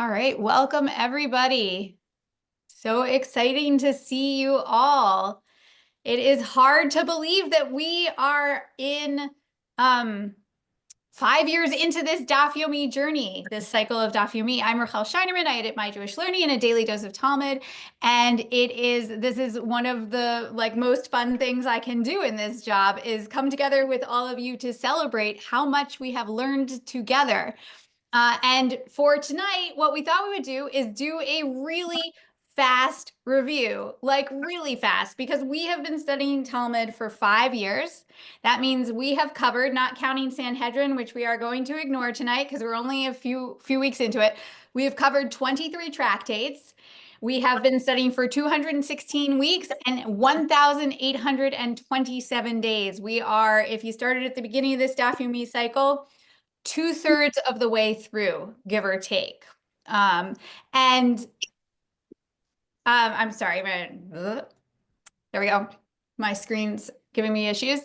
All right, welcome everybody. So exciting to see you all. It is hard to believe that we are in 5 years into this Daf Yomi journey, this cycle of Daf Yomi. I'm Rachel Scheinerman. I edit My Jewish Learning and a daily dose of Talmud, and this is one of the most fun things I can do in this job is come together with all of you to celebrate how much we have learned together. And for tonight, what we thought we would do is do a really fast review, like really fast, because we have been studying Talmud for 5 years. That means we have covered, not counting Sanhedrin, which we are going to ignore tonight because we're only a few weeks into it. We have covered 23 tractates. We have been studying for 216 weeks and 1,827 days. We are, if you started at the beginning of this Daf Yomi cycle, 2/3 of the way through, give or take. I'm sorry, there we go. My screen's giving me issues.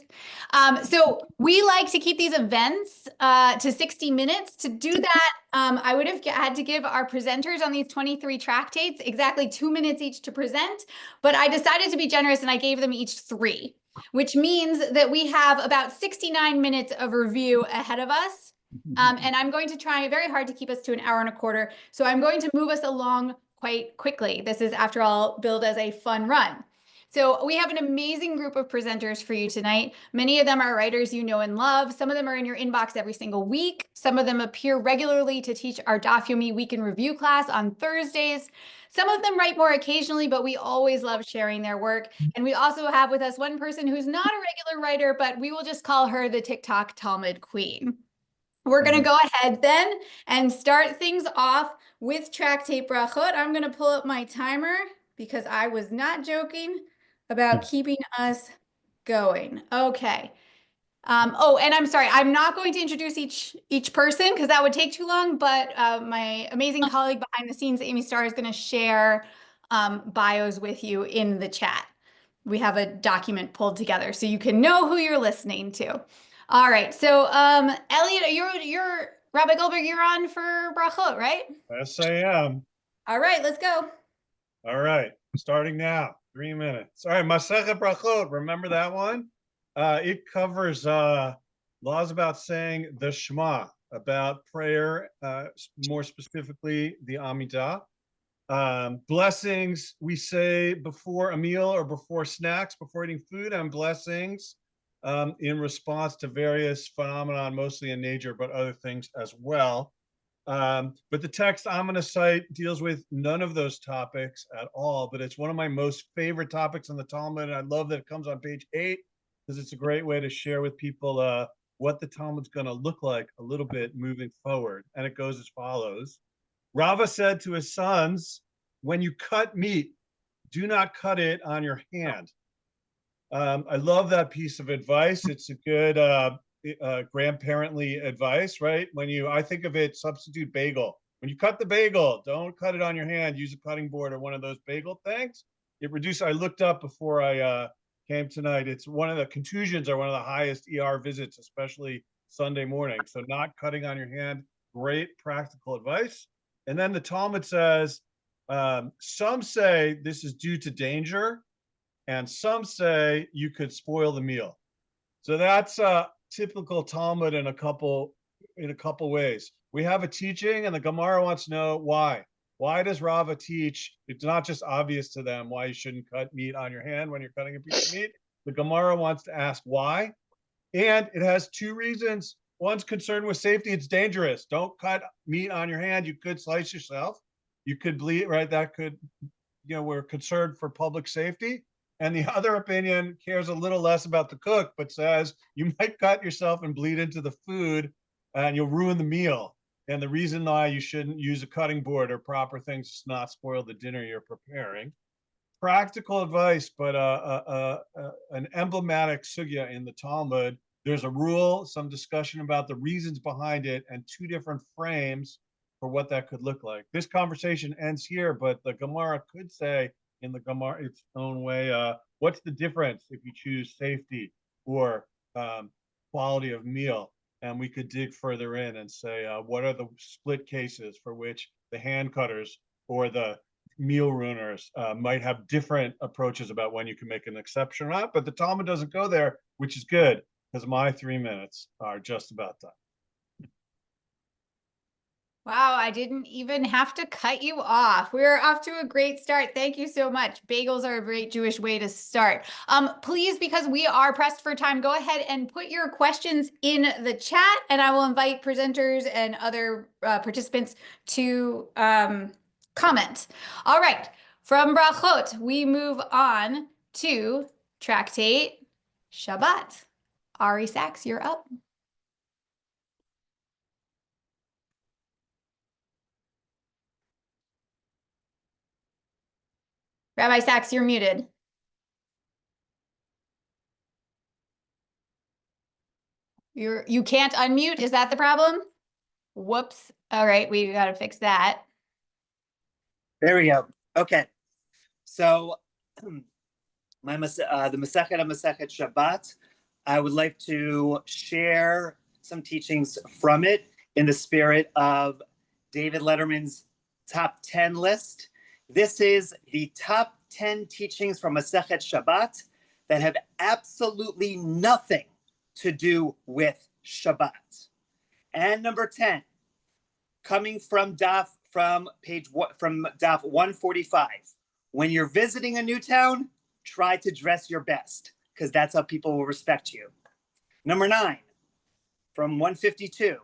So we like to keep these events to 60 minutes. To do that, I would have had to give our presenters on these 23 tractates exactly 2 minutes each to present, but I decided to be generous and I gave them each 3, which means that we have about 69 minutes of review ahead of us. And I'm going to try very hard to keep us to an hour and a quarter. So I'm going to move us along quite quickly. This is, after all, billed as a fun run. So we have an amazing group of presenters for you tonight. Many of them are writers you know and love. Some of them are in your inbox every single week. Some of them appear regularly to teach our Daf Yomi Week in Review class on Thursdays. Some of them write more occasionally, but we always love sharing their work. And we also have with us one person who's not a regular writer, but we will just call her the TikTok Talmud Queen. We're going to go ahead then and start things off with Tractate Brachot. I'm going to pull up my timer because I was not joking about keeping us going. Okay. Oh, and I'm sorry, I'm not going to introduce each person because that would take too long, but my amazing colleague behind the scenes, Amy Starr, is going to share bios with you in the chat. We have a document pulled together so you can know who you're listening to. All right, so Elliot, you're Rabbi Goldberg, you're on for Brachot, right? Yes, I am. All right, let's go. All right, starting now, 3 minutes. All right, Masechet Brachot, remember that one? It covers laws about saying the Shema, about prayer, more specifically the Amidah. Blessings we say before a meal or before snacks, before eating food, and blessings in response to various phenomenon, mostly in nature, but other things as well. But the text I'm going to cite deals with none of those topics at all, but it's one of my most favorite topics in the Talmud, and I love that it comes on page 8 because it's a great way to share with people what the Talmud's going to look like a little bit moving forward. And it goes as follows. Rava said to his sons, when you cut meat, do not cut it on your hand. I love that piece of advice. It's a good grandparently advice, right? I think of it, substitute bagel. When you cut the bagel, don't cut it on your hand. Use a cutting board or one of those bagel things. It reduces. I looked up before I came tonight. It's one of the contusions are one of the highest ER visits, especially Sunday morning. So not cutting on your hand, great practical advice. And then the Talmud says, some say this is due to danger, and some say you could spoil the meal. So that's typical Talmud in a couple ways. We have a teaching, and the Gemara wants to know why. Why does Rava teach? It's not just obvious to them why you shouldn't cut meat on your hand when you're cutting a piece of meat. The Gemara wants to ask why, and it has 2 reasons. One's concerned with safety. It's dangerous. Don't cut meat on your hand. You could slice yourself. You could bleed, right? That could, we're concerned for public safety. And the other opinion cares a little less about the cook, but says you might cut yourself and bleed into the food and you'll ruin the meal. And the reason why you shouldn't use a cutting board or proper things to not spoil the dinner you're preparing. Practical advice, but an emblematic sugya in the Talmud. There's a rule, some discussion about the reasons behind it, and 2 different frames for what that could look like. This conversation ends here, but the Gemara could say, in the Gemara its own way, what's the difference if you choose safety or quality of meal? And we could dig further in and say, what are the split cases for which the hand cutters or the meal ruiners might have different approaches about when you can make an exception or not, but the Talmud doesn't go there, which is good because my 3 minutes are just about done. Wow, I didn't even have to cut you off. We're off to a great start. Thank you so much. Bagels are a great Jewish way to start. Please, because we are pressed for time, go ahead and put your questions in the chat, and I will invite presenters and other participants to comment. All right, from Brachot, we move on to Tractate Shabbat. Ari Sachs, you're up. Rabbi Sachs, you're muted. You can't unmute. Is that the problem? Whoops. All right, we got to fix that. There we go. Okay. So the Masechet Shabbat, I would like to share some teachings from it in the spirit of David Letterman's top 10 list. This is the top 10 teachings from Masechet Shabbat that have absolutely nothing to do with Shabbat. And number 10, coming from daf 145. When you're visiting a new town, try to dress your best, because that's how people will respect you. Number 9, from 152,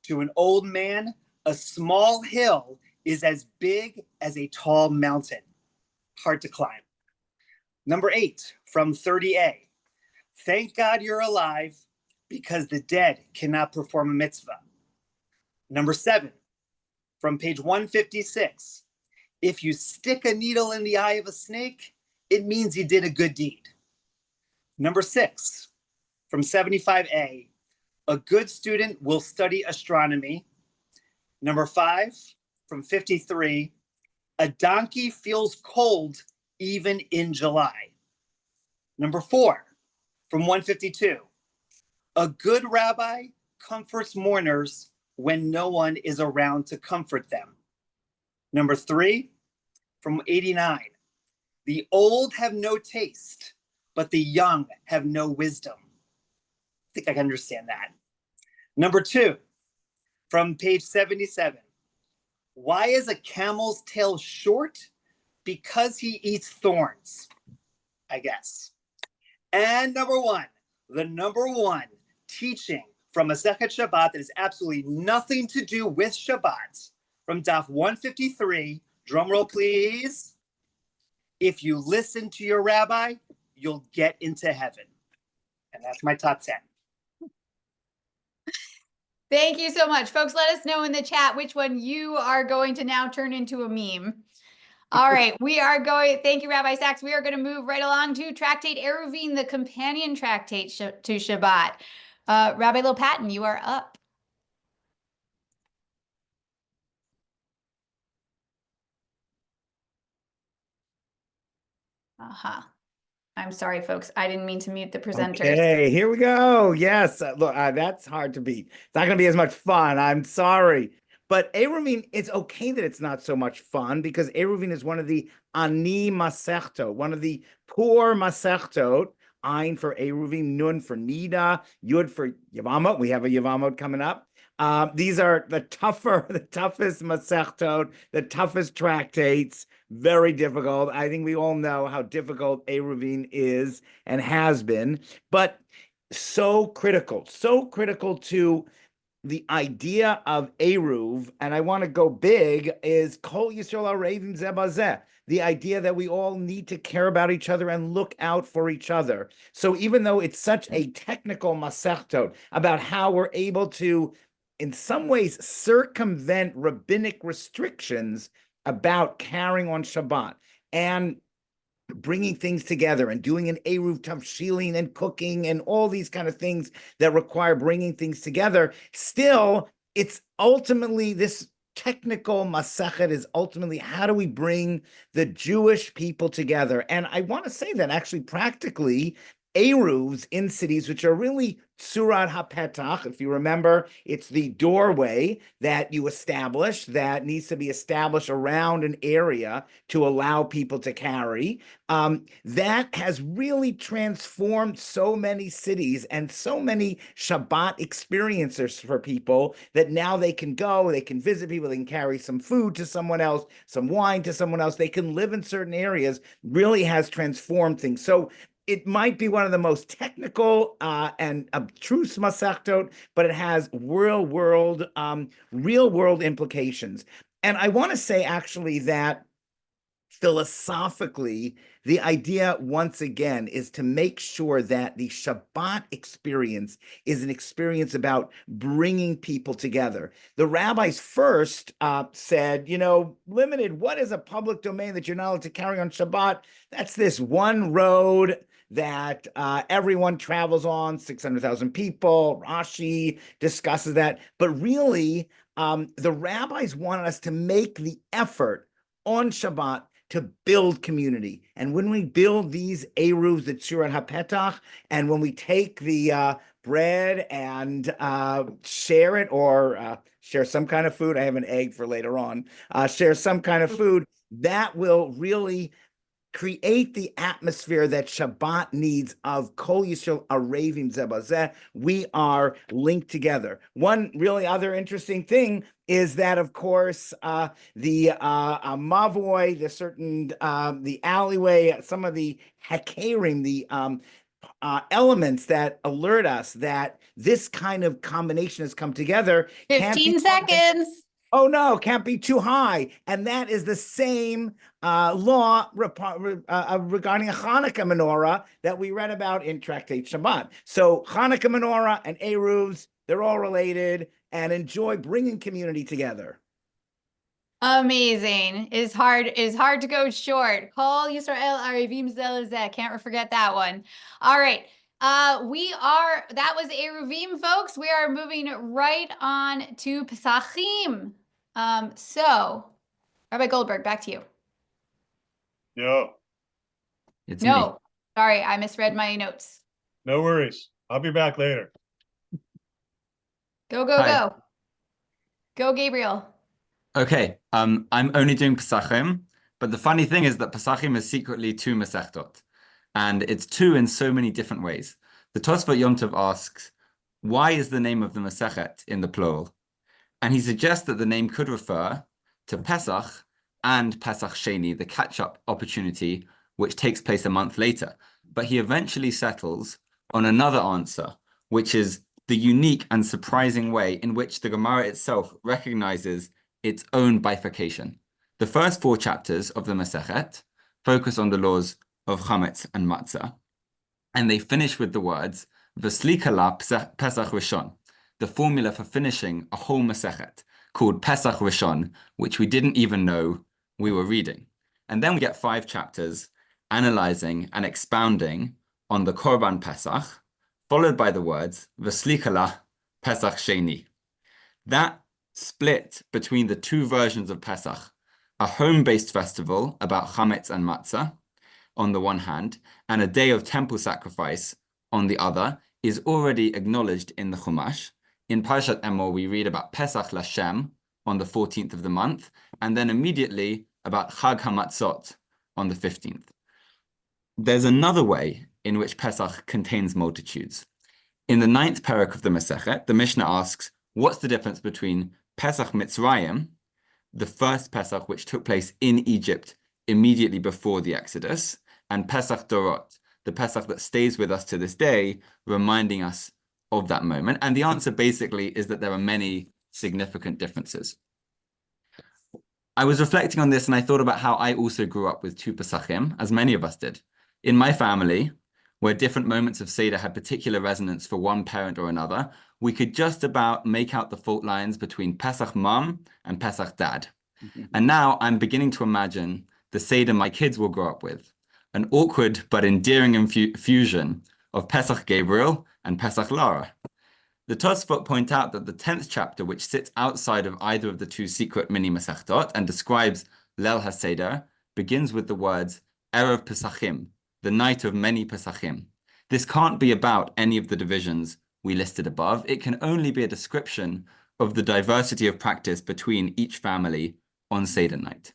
to an old man, a small hill is as big as a tall mountain, hard to climb. Number 8, from 30a, thank God you're alive, because the dead cannot perform a mitzvah. Number 7, from page 156, if you stick a needle in the eye of a snake, it means you did a good deed. Number 6, from 75a, a good student will study astronomy. Number 5, from 53, a donkey feels cold even in July. Number 4, from 152, a good rabbi comforts mourners when no one is around to comfort them. Number 3, from 89, the old have no taste, but the young have no wisdom. I think I can understand that. Number 2, from page 77, why is a camel's tail short? Because he eats thorns, I guess. And number 1, the number 1 teaching from Masechet Shabbat that has absolutely nothing to do with Shabbat, from daf 153, drum roll please. If you listen to your rabbi, you'll get into heaven. And that's my top 10. Thank you so much. Folks, let us know in the chat which one you are going to now turn into a meme. All right, thank you, Rabbi Sachs. We are going to move right along to Tractate Eruvin, the companion tractate to Shabbat. Rabbi Lopatin, you are up. I'm sorry, folks. I didn't mean to mute the presenters. Okay, here we go. Yes, look, that's hard to beat. It's not going to be as much fun. I'm sorry. But Eruvin, it's okay that it's not so much fun, because Eruvin is one of the ani masechtot, one of the poor masechtot. Ein for Eruvin, Nun for Nida, Yud for Yevamot. We have a Yevamot coming up. These are the toughest masechtot, the toughest tractates. Very difficult. I think we all know how difficult Eruvin is and has been, but so critical to the idea of Eruv. And I want to go big, is Kol Yisrael Arevim Zeh Bazeh, the idea that we all need to care about each other and look out for each other. So even though it's such a technical masechtot about how we're able to, in some ways, circumvent rabbinic restrictions about carrying on Shabbat and bringing things together and doing an Eruv tavshilin and cooking and all these kind of things that require bringing things together, still, it's ultimately, this technical masechet is ultimately, how do we bring the Jewish people together? And I want to say that actually practically Eruvs in cities, which are really Tsurat HaPetach, if you remember, it's the doorway that you establish that needs to be established around an area to allow people to carry. That has really transformed so many cities and so many Shabbat experiences for people that now they can go, they can visit people, they can carry some food to someone else, some wine to someone else, they can live in certain areas, really has transformed things. So it might be one of the most technical and abstruse Masechtot, but it has real world implications. And I want to say actually that philosophically, the idea, once again, is to make sure that the Shabbat experience is an experience about bringing people together. The rabbis first said, limited, what is a public domain that you're not allowed to carry on Shabbat? That's this one road that everyone travels on, 600,000 people. Rashi discusses that. But really, the rabbis wanted us to make the effort on Shabbat to build community. And when we build these Eruvs, the Tsurat HaPetach, and when we take the bread and share it, or share some kind of food, I have an egg for later on, share some kind of food, that will really create the atmosphere that Shabbat needs of Kol Yisrael Arevim Zeh Bazeh. We are linked together. One really other interesting thing is that, of course, the mavoi, the alleyway, some of the hakerim, the elements that alert us that this kind of combination has come together. 15 seconds. Oh no, can't be too high. And that is the same law regarding a Hanukkah menorah that we read about in Tractate Shabbat. So Hanukkah menorah and Eruvs, they're all related, and enjoy bringing community together. Amazing. It's hard to go short. Kol Yisrael Arevim Zeh Lezeh. Can't forget that one. All right. That was Eruvim, folks. We are moving right on to Pesachim. So, Rabbi Goldberg, back to you. Yo, It's No, me. sorry, I misread my notes. no worries. I'll be back later. Go, go, Hi. go. Go, Gabriel. Okay, I'm only doing Pesachim, but the funny thing is that Pesachim is secretly two Masechtot, and it's two in so many different ways. The Tosfot Yom Tov asks, why is the name of the Masechet in the plural? And he suggests that the name could refer to Pesach and Pesach Sheni, the catch-up opportunity, which takes place a month later. But he eventually settles on another answer, which is the unique and surprising way in which the Gemara itself recognizes its own bifurcation. The first 4 chapters of the Masechet focus on the laws of Chametz and Matzah, and they finish with the words, V'slika la Pesach Rishon, the formula for finishing a whole Masechet, called Pesach Rishon, which we didn't even know we were reading. And then we get 5 chapters analyzing and expounding on the Korban Pesach, followed by the words, V'slika la Pesach Sheni. That split between the 2 versions of Pesach, a home-based festival about Chametz and Matzah on the one hand, and a day of temple sacrifice on the other, is already acknowledged in the Chumash. In Parashat Emor, we read about Pesach Lashem on the 14th of the month, and then immediately about Chag HaMatzot on the 15th. There's another way in which Pesach contains multitudes. In the 9th parak of the Masechet, the Mishnah asks, what's the difference between Pesach Mitzrayim, the first Pesach which took place in Egypt immediately before the Exodus, and Pesach Dorot, the Pesach that stays with us to this day, reminding us of that moment? And the answer basically is that there are many significant differences. I was reflecting on this and I thought about how I also grew up with 2 Pesachim, as many of us did. In my family, where different moments of Seder had particular resonance for one parent or another, we could just about make out the fault lines between Pesach Mom and Pesach Dad. And now I'm beginning to imagine the Seder my kids will grow up with, an awkward but endearing fusion of Pesach Gabriel and Pesach Lara. The Tosfot point out that the 10th chapter, which sits outside of either of the 2 secret mini Masechtot and describes Leil HaSeder, begins with the words Erev Pesachim, the night of many Pesachim. This can't be about any of the divisions we listed above. It can only be a description of the diversity of practice between each family on Seder night.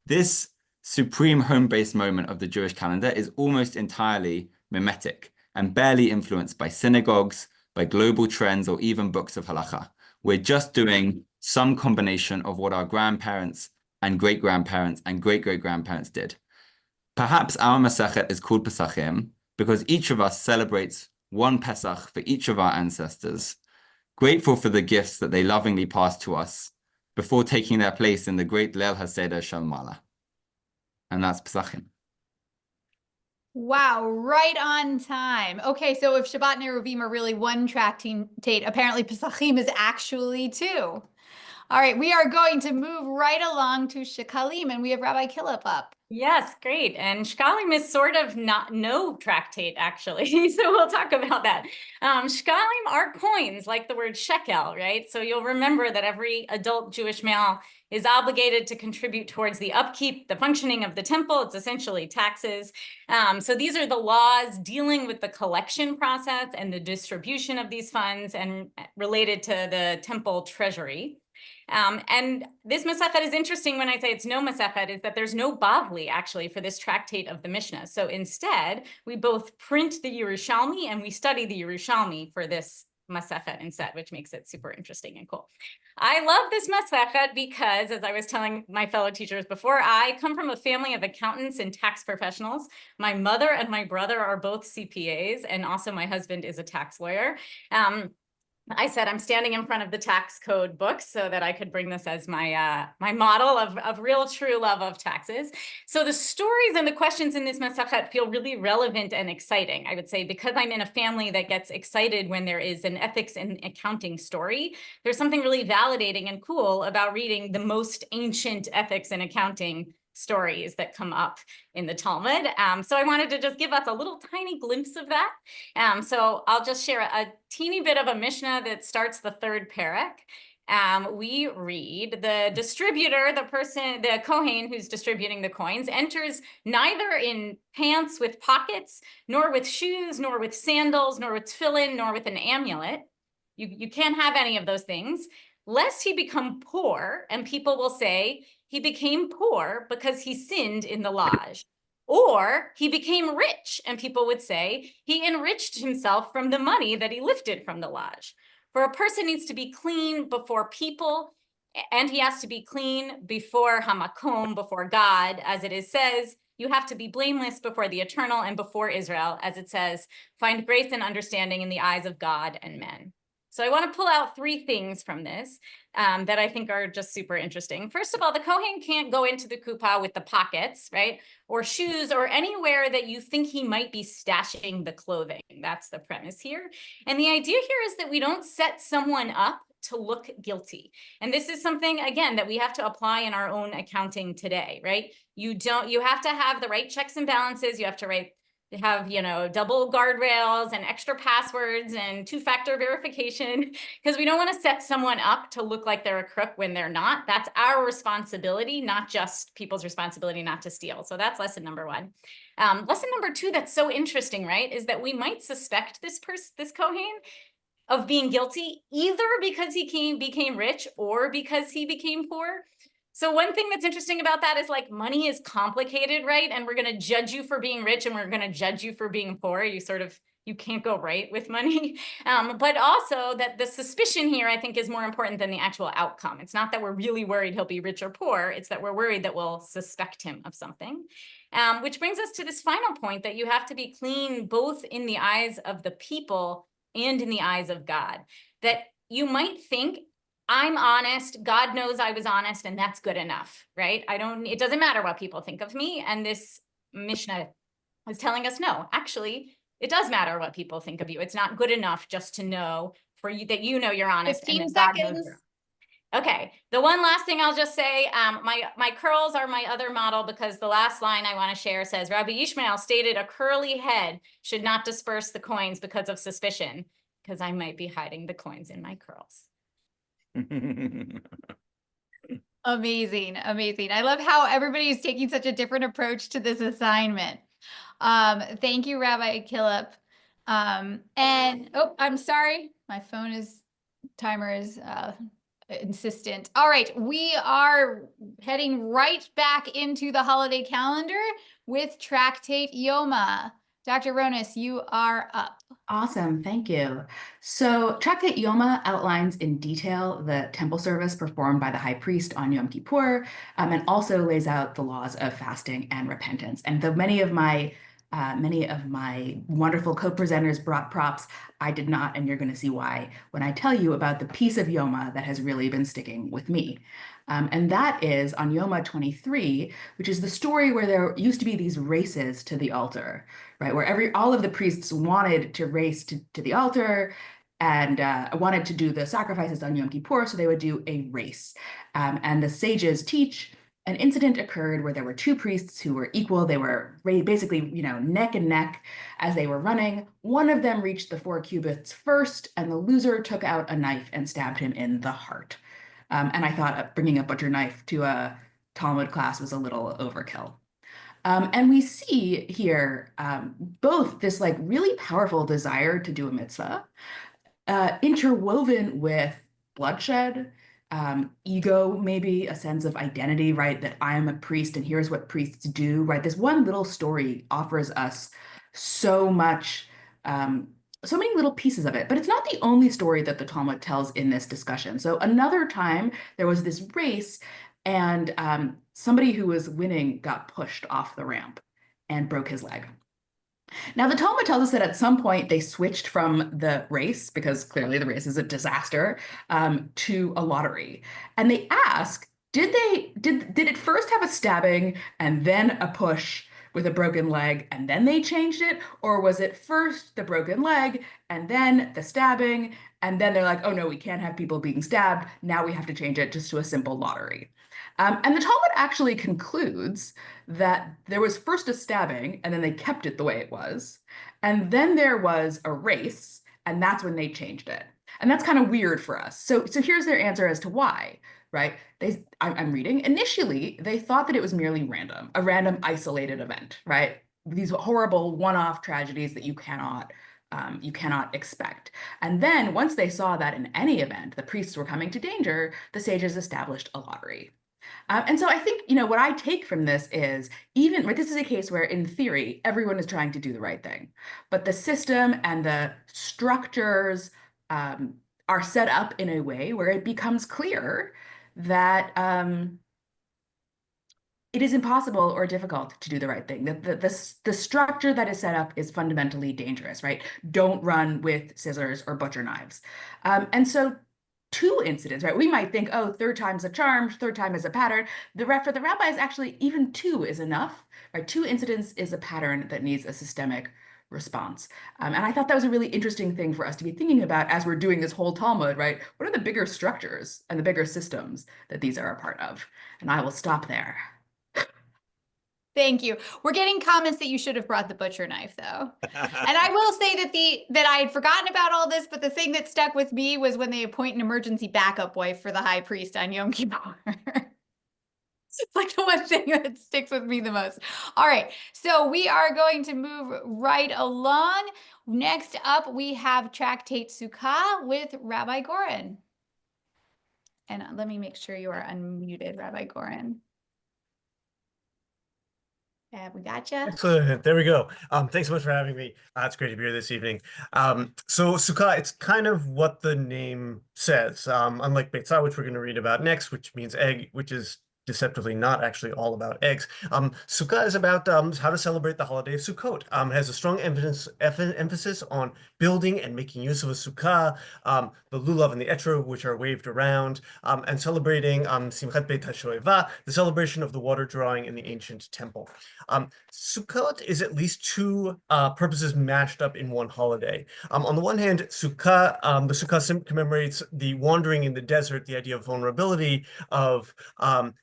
This supreme home-based moment of the Jewish calendar is almost entirely mimetic and barely influenced by synagogues, by global trends, or even books of halacha. We're just doing some combination of what our grandparents and great-grandparents and great-great-grandparents did. Perhaps our Masechet is called Pesachim because each of us celebrates one Pesach for each of our ancestors, grateful for the gifts that they lovingly passed to us before taking their place in the great Leil HaSeder Shel Mala. And that's Pesachim. Wow, right on time. Okay, so if Shabbat and Eruvin are really one tractate, apparently Pesachim is actually two. All right, we are going to move right along to Shekalim, and we have Rabbi Killip up. Yes, great. And Shekalim is sort of no tractate, actually. So we'll talk about that. Shekalim are coins, like the word shekel, right? So you'll remember that every adult Jewish male is obligated to contribute towards the upkeep, the functioning of the temple. It's essentially taxes. So these are the laws dealing with the collection process and the distribution of these funds and related to the temple treasury. And this Masechet is interesting when I say it's no Masechet, is that there's no Bavli actually for this tractate of the Mishnah. So instead, we both print the Yerushalmi and we study the Yerushalmi for this Masechet instead, which makes it super interesting and cool. I love this Masechet because, as I was telling my fellow teachers before, I come from a family of accountants and tax professionals. My mother and my brother are both CPAs, and also my husband is a tax lawyer. I said I'm standing in front of the tax code books so that I could bring this as my my model of real true love of taxes. So the stories and the questions in this Masechet feel really relevant and exciting, I would say, because I'm in a family that gets excited when there is an ethics and accounting story. There's something really validating and cool about reading the most ancient ethics and accounting stories that come up in the Talmud. So I wanted to just give us a little tiny glimpse of that. So I'll just share a teeny bit of a Mishnah that starts the third parak. We read, the distributor, the person, the Kohen who's distributing the coins, enters neither in pants with pockets, nor with shoes, nor with sandals, nor with tefillin, nor with an amulet. You can't have any of those things, lest he become poor, and people will say, he became poor because he sinned in the lodge. Or he became rich, and people would say he enriched himself from the money that he lifted from the lodge. For a person needs to be clean before people, and he has to be clean before Hamakom, before God, as it is says, you have to be blameless before the eternal and before Israel, as it says, find grace and understanding in the eyes of God and men. So I want to pull out three things from this that I think are just super interesting. First of all, the Kohen can't go into the kuppah with the pockets, right? Or shoes or anywhere that you think he might be stashing the clothing. That's the premise here. And the idea here is that we don't set someone up to look guilty. And this is something, again, that we have to apply in our own accounting today, right? You have to have the right checks and balances. You have to have, double guardrails and extra passwords and two-factor verification, because we don't want to set someone up to look like they're a crook when they're not. That's our responsibility, not just people's responsibility not to steal. So that's lesson number one. Lesson number two that's so interesting, right, is that we might suspect this Kohen of being guilty either because he became rich or because he became poor. So one thing that's interesting about that is, like, money is complicated, right? And we're going to judge you for being rich and we're going to judge you for being poor. You can't go right with money. But also that the suspicion here, I think, is more important than the actual outcome. It's not that we're really worried he'll be rich or poor. It's that we're worried that we'll suspect him of something. Which brings us to this final point, that you have to be clean both in the eyes of the people and in the eyes of God. That you might think, I'm honest, God knows I was honest, and that's good enough, right? It doesn't matter what people think of me. And this Mishnah is telling us, no, actually, it does matter what people think of you. It's not good enough just to know for you that you know you're honest. 15 seconds. Okay, the one last thing I'll just say, my curls are my other model, because the last line I want to share says, Rabbi Ishmael stated a curly head should not disperse the coins because of suspicion, because I might be hiding the coins in my curls. Amazing, amazing. I love how everybody is taking such a different approach to this assignment. Thank you, Rabbi Killip. And oh, I'm sorry, my timer is insistent. All right, we are heading right back into the holiday calendar with Tractate Yoma. Dr. Ronis, you are up. Awesome, thank you. So Tractate Yoma outlines in detail the temple service performed by the high priest on Yom Kippur, and also lays out the laws of fasting and repentance. And though many of my wonderful co-presenters brought props, I did not, and you're going to see why when I tell you about the piece of Yoma that has really been sticking with me. And that is on Yoma 23, which is the story where there used to be these races to the altar, right? Where all of the priests wanted to race to the altar and wanted to do the sacrifices on Yom Kippur, so they would do a race. And the sages teach an incident occurred where there were two priests who were equal. They were basically, neck and neck as they were running. One of them reached the 4 cubits first, and the loser took out a knife and stabbed him in the heart. And I thought bringing a butcher knife to a Talmud class was a little overkill. And we see here both this really powerful desire to do a mitzvah, interwoven with bloodshed, ego, maybe a sense of identity, right? That I am a priest and here's what priests do, right? This one little story offers us so much, so many little pieces of it, but it's not the only story that the Talmud tells in this discussion. So another time there was this race and somebody who was winning got pushed off the ramp and broke his leg. Now, the Talmud tells us that at some point they switched from the race, because clearly the race is a disaster, to a lottery. And they ask, did it first have a stabbing and then a push with a broken leg and then they changed it? Or was it first the broken leg and then the stabbing? And then they're like, oh no, we can't have people being stabbed. Now we have to change it just to a simple lottery. And the Talmud actually concludes that there was first a stabbing and then they kept it the way it was. And then there was a race and that's when they changed it. And that's kind of weird for us. So here's their answer as to why, right? I'm reading. Initially, they thought that it was merely random, a random isolated event, right? These horrible one-off tragedies that you cannot expect. And then once they saw that in any event, the priests were coming to danger, the sages established a lottery. And so I think, what I take from this is this is a case where in theory, everyone is trying to do the right thing, but the system and the structures are set up in a way where it becomes clear that it is impossible or difficult to do the right thing. The structure that is set up is fundamentally dangerous, right? Don't run with scissors or butcher knives. And so 2 incidents, right? We might think, oh, 3rd time's a charm, 3rd time is a pattern. For the rabbis, actually, even 2 is enough, right? 2 incidents is a pattern that needs a systemic response. And I thought that was a really interesting thing for us to be thinking about as we're doing this whole Talmud, right? What are the bigger structures and the bigger systems that these are a part of? And I will stop there. Thank you. We're getting comments that you should have brought the butcher knife, though. And I will say that I had forgotten about all this, but the thing that stuck with me was when they appoint an emergency backup wife for the high priest on Yom Kippur. It's like the one thing that sticks with me the most. All right, so we are going to move right along. Next up, we have Tractate Sukkah with Rabbi Goren. And let me make sure you are unmuted, Rabbi Goren. We gotcha. Excellent. There we go. Thanks so much for having me. It's great to be here this evening. So Sukkah, it's kind of what the name says. Unlike Beitza, which we're going to read about next, which means egg, which is deceptively not actually all about eggs. Sukkah is about how to celebrate the holiday of Sukkot. It has a strong emphasis on building and making use of a sukkah, the lulav and the etrog, which are waved around, and celebrating Simchat Beit HaShoeva, the celebration of the water drawing in the ancient temple. Sukkot is at least 2 purposes mashed up in one holiday. On the one hand, Sukkah, the Sukkah commemorates the wandering in the desert, the idea of vulnerability, of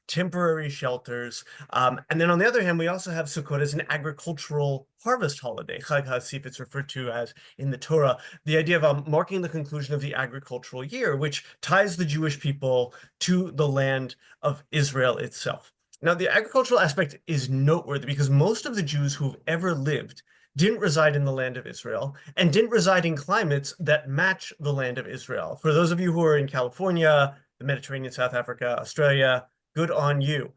temporary shelters. And then on the other hand, we also have Sukkot as an agricultural harvest holiday. Chag HaSif, it's referred to as in the Torah, the idea of marking the conclusion of the agricultural year, which ties the Jewish people to the land of Israel itself. Now, the agricultural aspect is noteworthy because most of the Jews who've ever lived didn't reside in the land of Israel, and didn't reside in climates that match the land of Israel. For those of you who are in California, the Mediterranean, South Africa, Australia, good on you.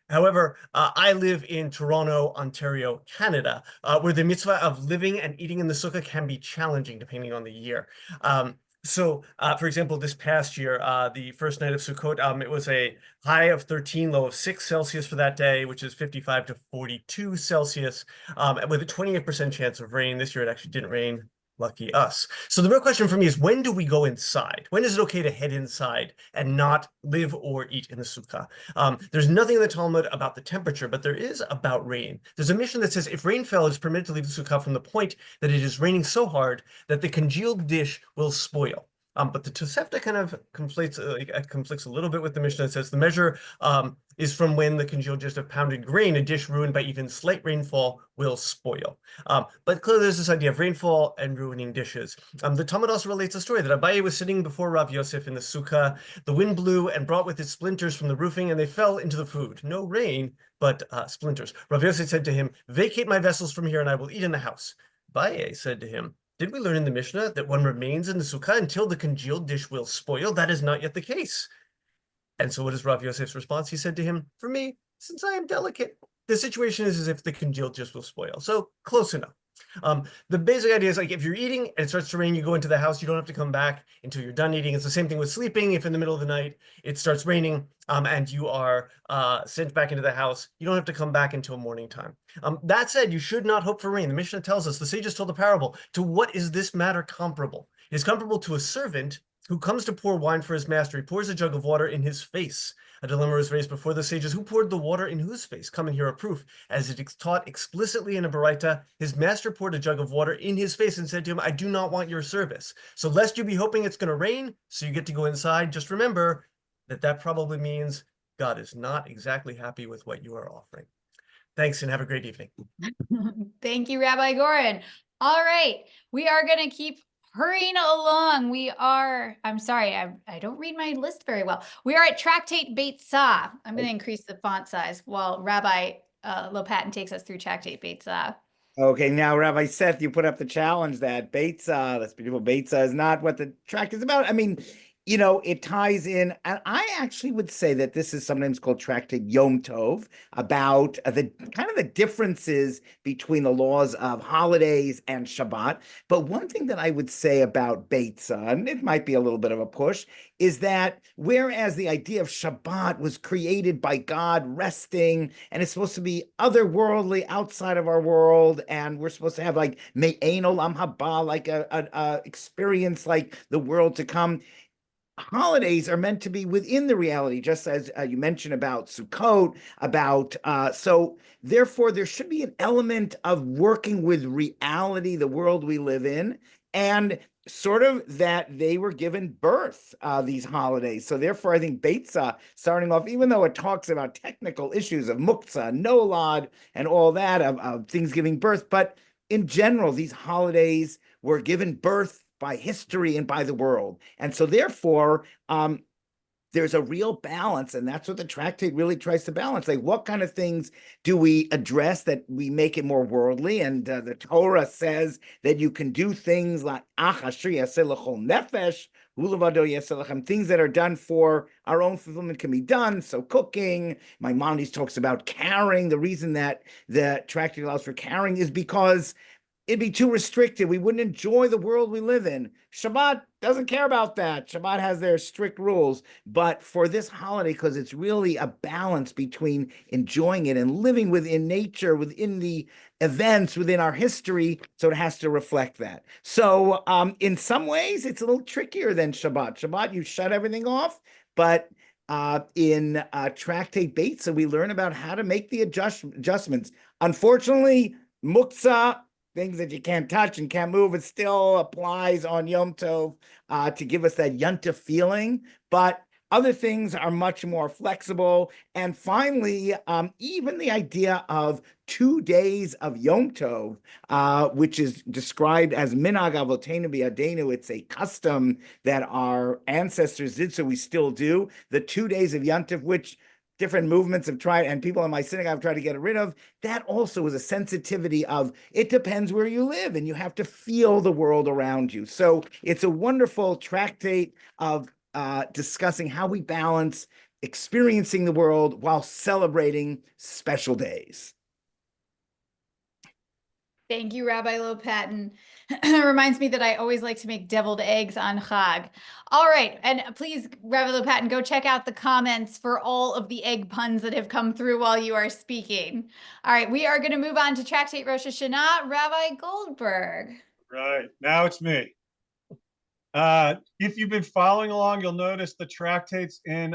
However, I live in Toronto, Ontario, Canada, where the mitzvah of living and eating in the sukkah can be challenging depending on the year. So, for example, this past year, the first night of Sukkot, it was a high of 13, low of 6 Celsius for that day, which is 55 to 42 Celsius, with a 28% chance of rain. This year, it actually didn't rain. Lucky us. So the real question for me is, when do we go inside? When is it okay to head inside and not live or eat in the sukkah? There's nothing in the Talmud about the temperature, but there is about rain. There's a mission that says if rain fell, it's permitted to leave the sukkah from the point that it is raining so hard that the congealed dish will spoil. But the Tosefta kind of conflicts a little bit with the Mishnah that says the measure is from when the congealed dish of pounded grain, a dish ruined by even slight rainfall, will spoil. But clearly there's this idea of rainfall and ruining dishes. The Talmud also relates a story that Abaye was sitting before Rav Yosef in the sukkah. The wind blew and brought with it splinters from the roofing, and they fell into the food. No rain, but splinters. Rav Yosef said to him, "Vacate my vessels from here, and I will eat in the house." Abaye said to him, "Did we learn in the Mishnah that one remains in the sukkah until the congealed dish will spoil? That is not yet the case." And so what is Rav Yosef's response? He said to him, "For me, since I am delicate, the situation is as if the congealed dish will spoil." So close enough. The basic idea is, like, if you're eating and it starts to rain, you go into the house, you don't have to come back until you're done eating. It's the same thing with sleeping. If in the middle of the night it starts raining and you are sent back into the house, you don't have to come back until morning time. That said, you should not hope for rain. The Mishnah tells us, the sages told a parable, to what is this matter comparable? It is comparable to a servant who comes to pour wine for his master. He pours a jug of water in his face. A dilemma was raised before the sages. Who poured the water in whose face? Come and hear a proof. As it is taught explicitly in a Baraita, his master poured a jug of water in his face and said to him, "I do not want your service. So lest you be hoping it's going to rain, so you get to go inside, just remember that that probably means God is not exactly happy with what you are offering." Thanks and have a great evening. Thank you, Rabbi Gorin. All right, we are going to keep hurrying along. I'm sorry, I don't read my list very well. We are at Tractate Beitza. I'm going to increase the font size while Rabbi Lopatin takes us through Tractate Beitza. Okay, now, Rabbi Seth, you put up the challenge that Beitza, that's beautiful, Beitza is not what the tract is about. I mean, you know, it ties in, and I actually would say that this is sometimes called Tractate Yom Tov, about the kind of the differences between the laws of holidays and Shabbat. But one thing that I would say about Beitza, and it might be a little bit of a push, is that whereas the idea of Shabbat was created by God resting, and it's supposed to be otherworldly, outside of our world, and we're supposed to have like Me'ein Olam Haba, like a experience like the world to come, holidays are meant to be within the reality, just as you mentioned about Sukkot, so therefore there should be an element of working with reality, the world we live in, and sort of that they were given birth, these holidays. So therefore I think Beitza, starting off, even though it talks about technical issues of muktzah, nolad, and all that, of things giving birth, but in general, these holidays were given birth by history and by the world. And so therefore, there's a real balance, and that's what the tractate really tries to balance. Like, what kind of things do we address that we make it more worldly? And the Torah says that you can do things like nefesh, things that are done for our own fulfillment can be done. So cooking, Maimonides talks about carrying. The reason that the tractate allows for carrying is because it'd be too restricted. We wouldn't enjoy the world we live in. Shabbat doesn't care about that. Shabbat has their strict rules. But for this holiday, because it's really a balance between enjoying it and living within nature, within the events, within our history, so it has to reflect that. So in some ways, it's a little trickier than Shabbat. Shabbat, you shut everything off, but in Tractate Beitza, we learn about how to make the adjustments. Unfortunately, muktzah, things that you can't touch and can't move, it still applies on Yom Tov to give us that Yontif feeling. But other things are much more flexible. And finally, even the idea of 2 days of Yom Tov, which is described as Minhag Avotenu B'Yadenu, it's a custom that our ancestors did, so we still do. The 2 days of Yontif, which different movements have tried, and people in my synagogue have tried to get rid of, that also is a sensitivity of, it depends where you live, and you have to feel the world around you. So it's a wonderful tractate of discussing how we balance experiencing the world while celebrating special days. Thank you, Rabbi Lopatin. It reminds me that I always like to make deviled eggs on Chag. All right, and please, Rabbi Lopatin, go check out the comments for all of the egg puns that have come through while you are speaking. All right, we are going to move on to Tractate Rosh Hashanah. Rabbi Goldberg. Right, now it's me. If you've been following along, you'll notice the tractates in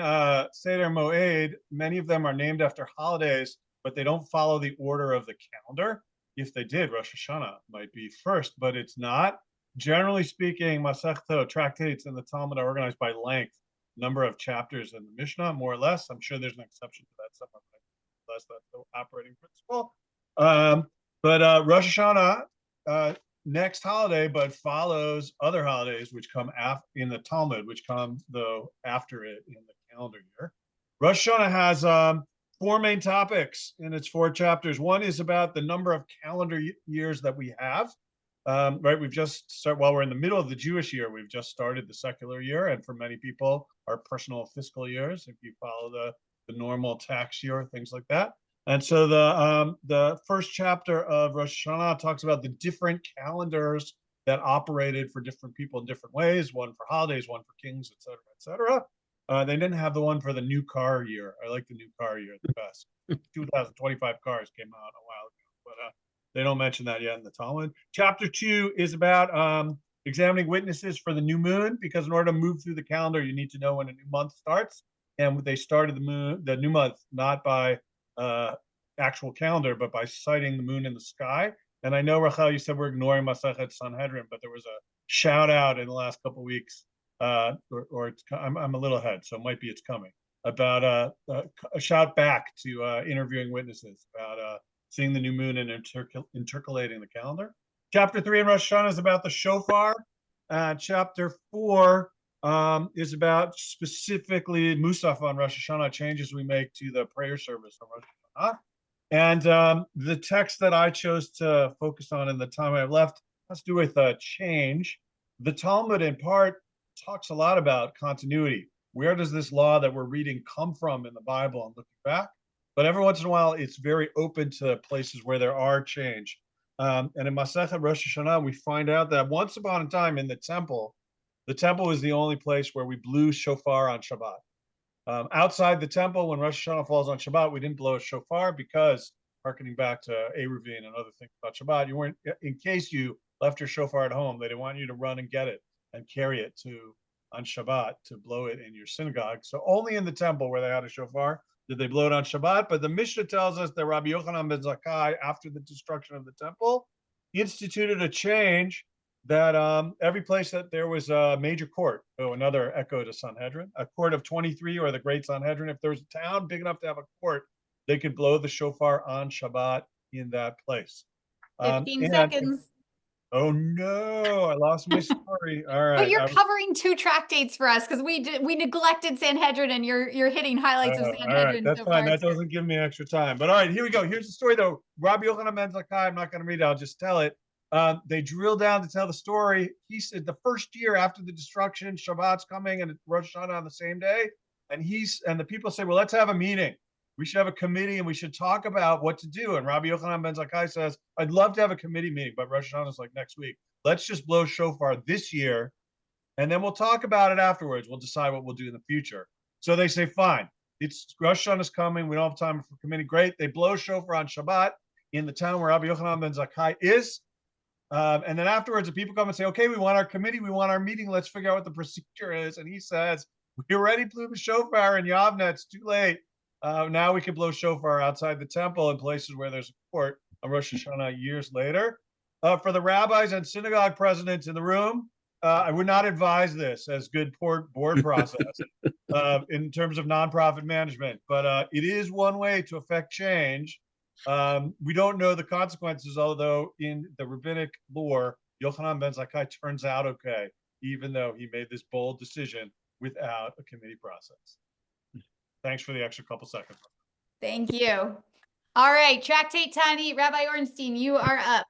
Seder Moed, many of them are named after holidays, but they don't follow the order of the calendar. If they did, Rosh Hashanah might be first, but it's not. Generally speaking, Masechta tractates in the Talmud are organized by length, number of chapters in the Mishnah, more or less. I'm sure there's an exception to that. Some are less, that's the operating principle. But Rosh Hashanah, next holiday, but follows other holidays which come in the Talmud, which come though after it in the calendar year. Rosh Hashanah has 4 main topics in its 4 chapters. One is about the number of calendar years that we have. Right, we've just started, while we're in the middle of the Jewish year, we've just started the secular year, and for many people, our personal fiscal years, if you follow the normal tax year, things like that. And so the first chapter of Rosh Hashanah talks about the different calendars that operated for different people in different ways, one for holidays, one for kings, et cetera, et cetera. They didn't have the one for the new car year. I like the new car year the best. 2025 cars came out a while ago, but they don't mention that yet in the Talmud. Chapter 2 is about examining witnesses for the new moon, because in order to move through the calendar, you need to know when a new month starts. And they started the new month not by actual calendar, but by sighting the moon in the sky. And I know, Rachel, you said we're ignoring Masechet Sanhedrin, but there was a shout out in the last couple of weeks. Or I'm a little ahead, so it might be it's coming, about a shout back to interviewing witnesses about seeing the new moon and intercalating the calendar. Chapter 3 in Rosh Hashanah is about the shofar. Chapter 4 is about specifically Musaf on Rosh Hashanah, changes we make to the prayer service on Rosh Hashanah. And the text that I chose to focus on in the time I have left has to do with change. The Talmud, in part, talks a lot about continuity. Where does this law that we're reading come from in the Bible and looking back? But every once in a while, it's very open to places where there are change. And in Masechet Rosh Hashanah, we find out that once upon a time in the temple was the only place where we blew shofar on Shabbat. Outside the temple, when Rosh Hashanah falls on Shabbat, we didn't blow a shofar because, hearkening back to Eruvin and other things about Shabbat, you weren't, in case you left your shofar at home, they didn't want you to run and get it and carry it on Shabbat to blow it in your synagogue. So only in the temple where they had a shofar did they blow it on Shabbat. But the Mishnah tells us that Rabbi Yochanan ben Zakkai, after the destruction of the temple, instituted a change that every place that there was a major court, another echo to Sanhedrin, a court of 23 or the Great Sanhedrin, if there was a town big enough to have a court, they could blow the shofar on Shabbat in that place. 15 seconds. Oh no, I lost my story. All right. But you're covering 2 tractates for us because we neglected Sanhedrin, and you're hitting highlights of Sanhedrin. All right, that's so fine. far. That doesn't give me extra time. But all right, here we go. Here's the story though. Rabbi Yochanan ben Zakkai, I'm not going to read it, I'll just tell it. They drill down to tell the story. He said the first year after the destruction, Shabbat's coming and Rosh Hashanah on the same day. And the people say, well, let's have a meeting. We should have a committee and we should talk about what to do. And Rabbi Yochanan ben Zakkai says, I'd love to have a committee meeting, but Rosh Hashanah is like next week. Let's just blow shofar this year, and then we'll talk about it afterwards. We'll decide what we'll do in the future. So they say, fine. It's Rosh Hashanah is coming. We don't have time for committee. Great. They blow shofar on Shabbat in the town where Rabbi Yochanan ben Zakkai is. And then afterwards, the people come and say, okay, we want our committee. We want our meeting. Let's figure out what the procedure is. And he says, we already blew the shofar in Yavna. It's too late. Now we can blow shofar outside the temple in places where there's a court on Rosh Hashanah years later. For the rabbis and synagogue presidents in the room, I would not advise this as good board process in terms of nonprofit management, but it is one way to affect change. We don't know the consequences, although in the rabbinic lore, Yochanan ben Zakkai turns out okay, even though he made this bold decision without a committee process. Thanks for the extra couple seconds. Thank you. All right, Tractate Taanit, Rabbi Ornstein, you are up.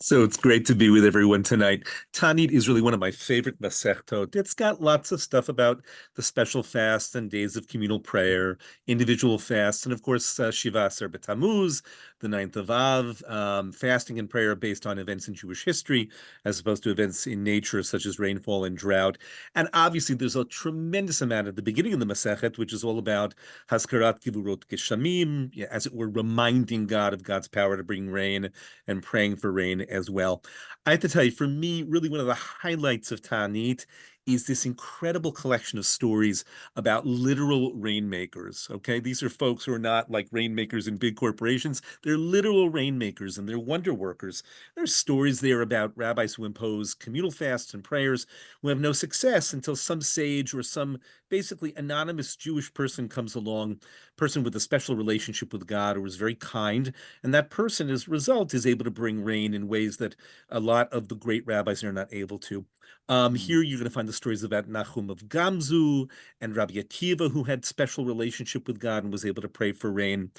So it's great to be with everyone tonight. Taanit is really one of my favorite Masechtot. It's got lots of stuff about the special fasts and days of communal prayer, individual fasts, and of course, Shiva Aser B'Tammuz, the 9th of Av, fasting and prayer based on events in Jewish history, as opposed to events in nature, such as rainfall and drought. And obviously, there's a tremendous amount at the beginning of the Masechet, which is all about Haskarat Givurot Geshamim, as it were, reminding God of God's power to bring rain and praying for rain as well. I have to tell you, for me, really one of the highlights of Taanit is this incredible collection of stories about literal rainmakers. Okay, these are folks who are not like rainmakers in big corporations. They're literal rainmakers and they're wonder workers. There's stories there about rabbis who impose communal fasts and prayers who have no success until some sage or some basically anonymous Jewish person comes along, person with a special relationship with God who is very kind, and that person, as a result, is able to bring rain in ways that a lot of the great rabbis are not able to. Here you're going to find the stories about Nahum of Gamzu and Rabbi Akiva, who had special relationship with God and was able to pray for rain.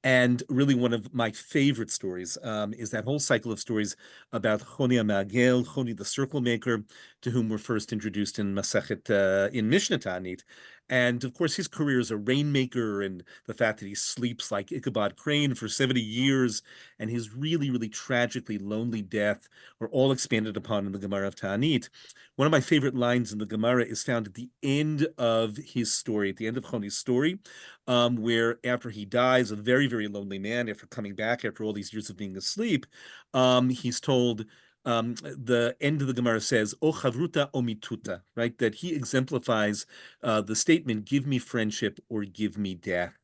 And really one of my favorite stories is that whole cycle of stories about Choni HaMe'agel, Choni the circle maker, to whom we're first introduced in Masechet, in Mishnah Taanit. And of course, his career as a rainmaker and the fact that he sleeps like Ichabod Crane for 70 years and his really, really tragically lonely death were all expanded upon in the Gemara of Taanit. One of my favorite lines in the Gemara is found at the end of his story, at the end of Choni's story, where after he dies, a very, very lonely man, after coming back after all these years of being asleep, he's told, the end of the Gemara says, O chavruta o mituta, right? That he exemplifies the statement, give me friendship or give me death.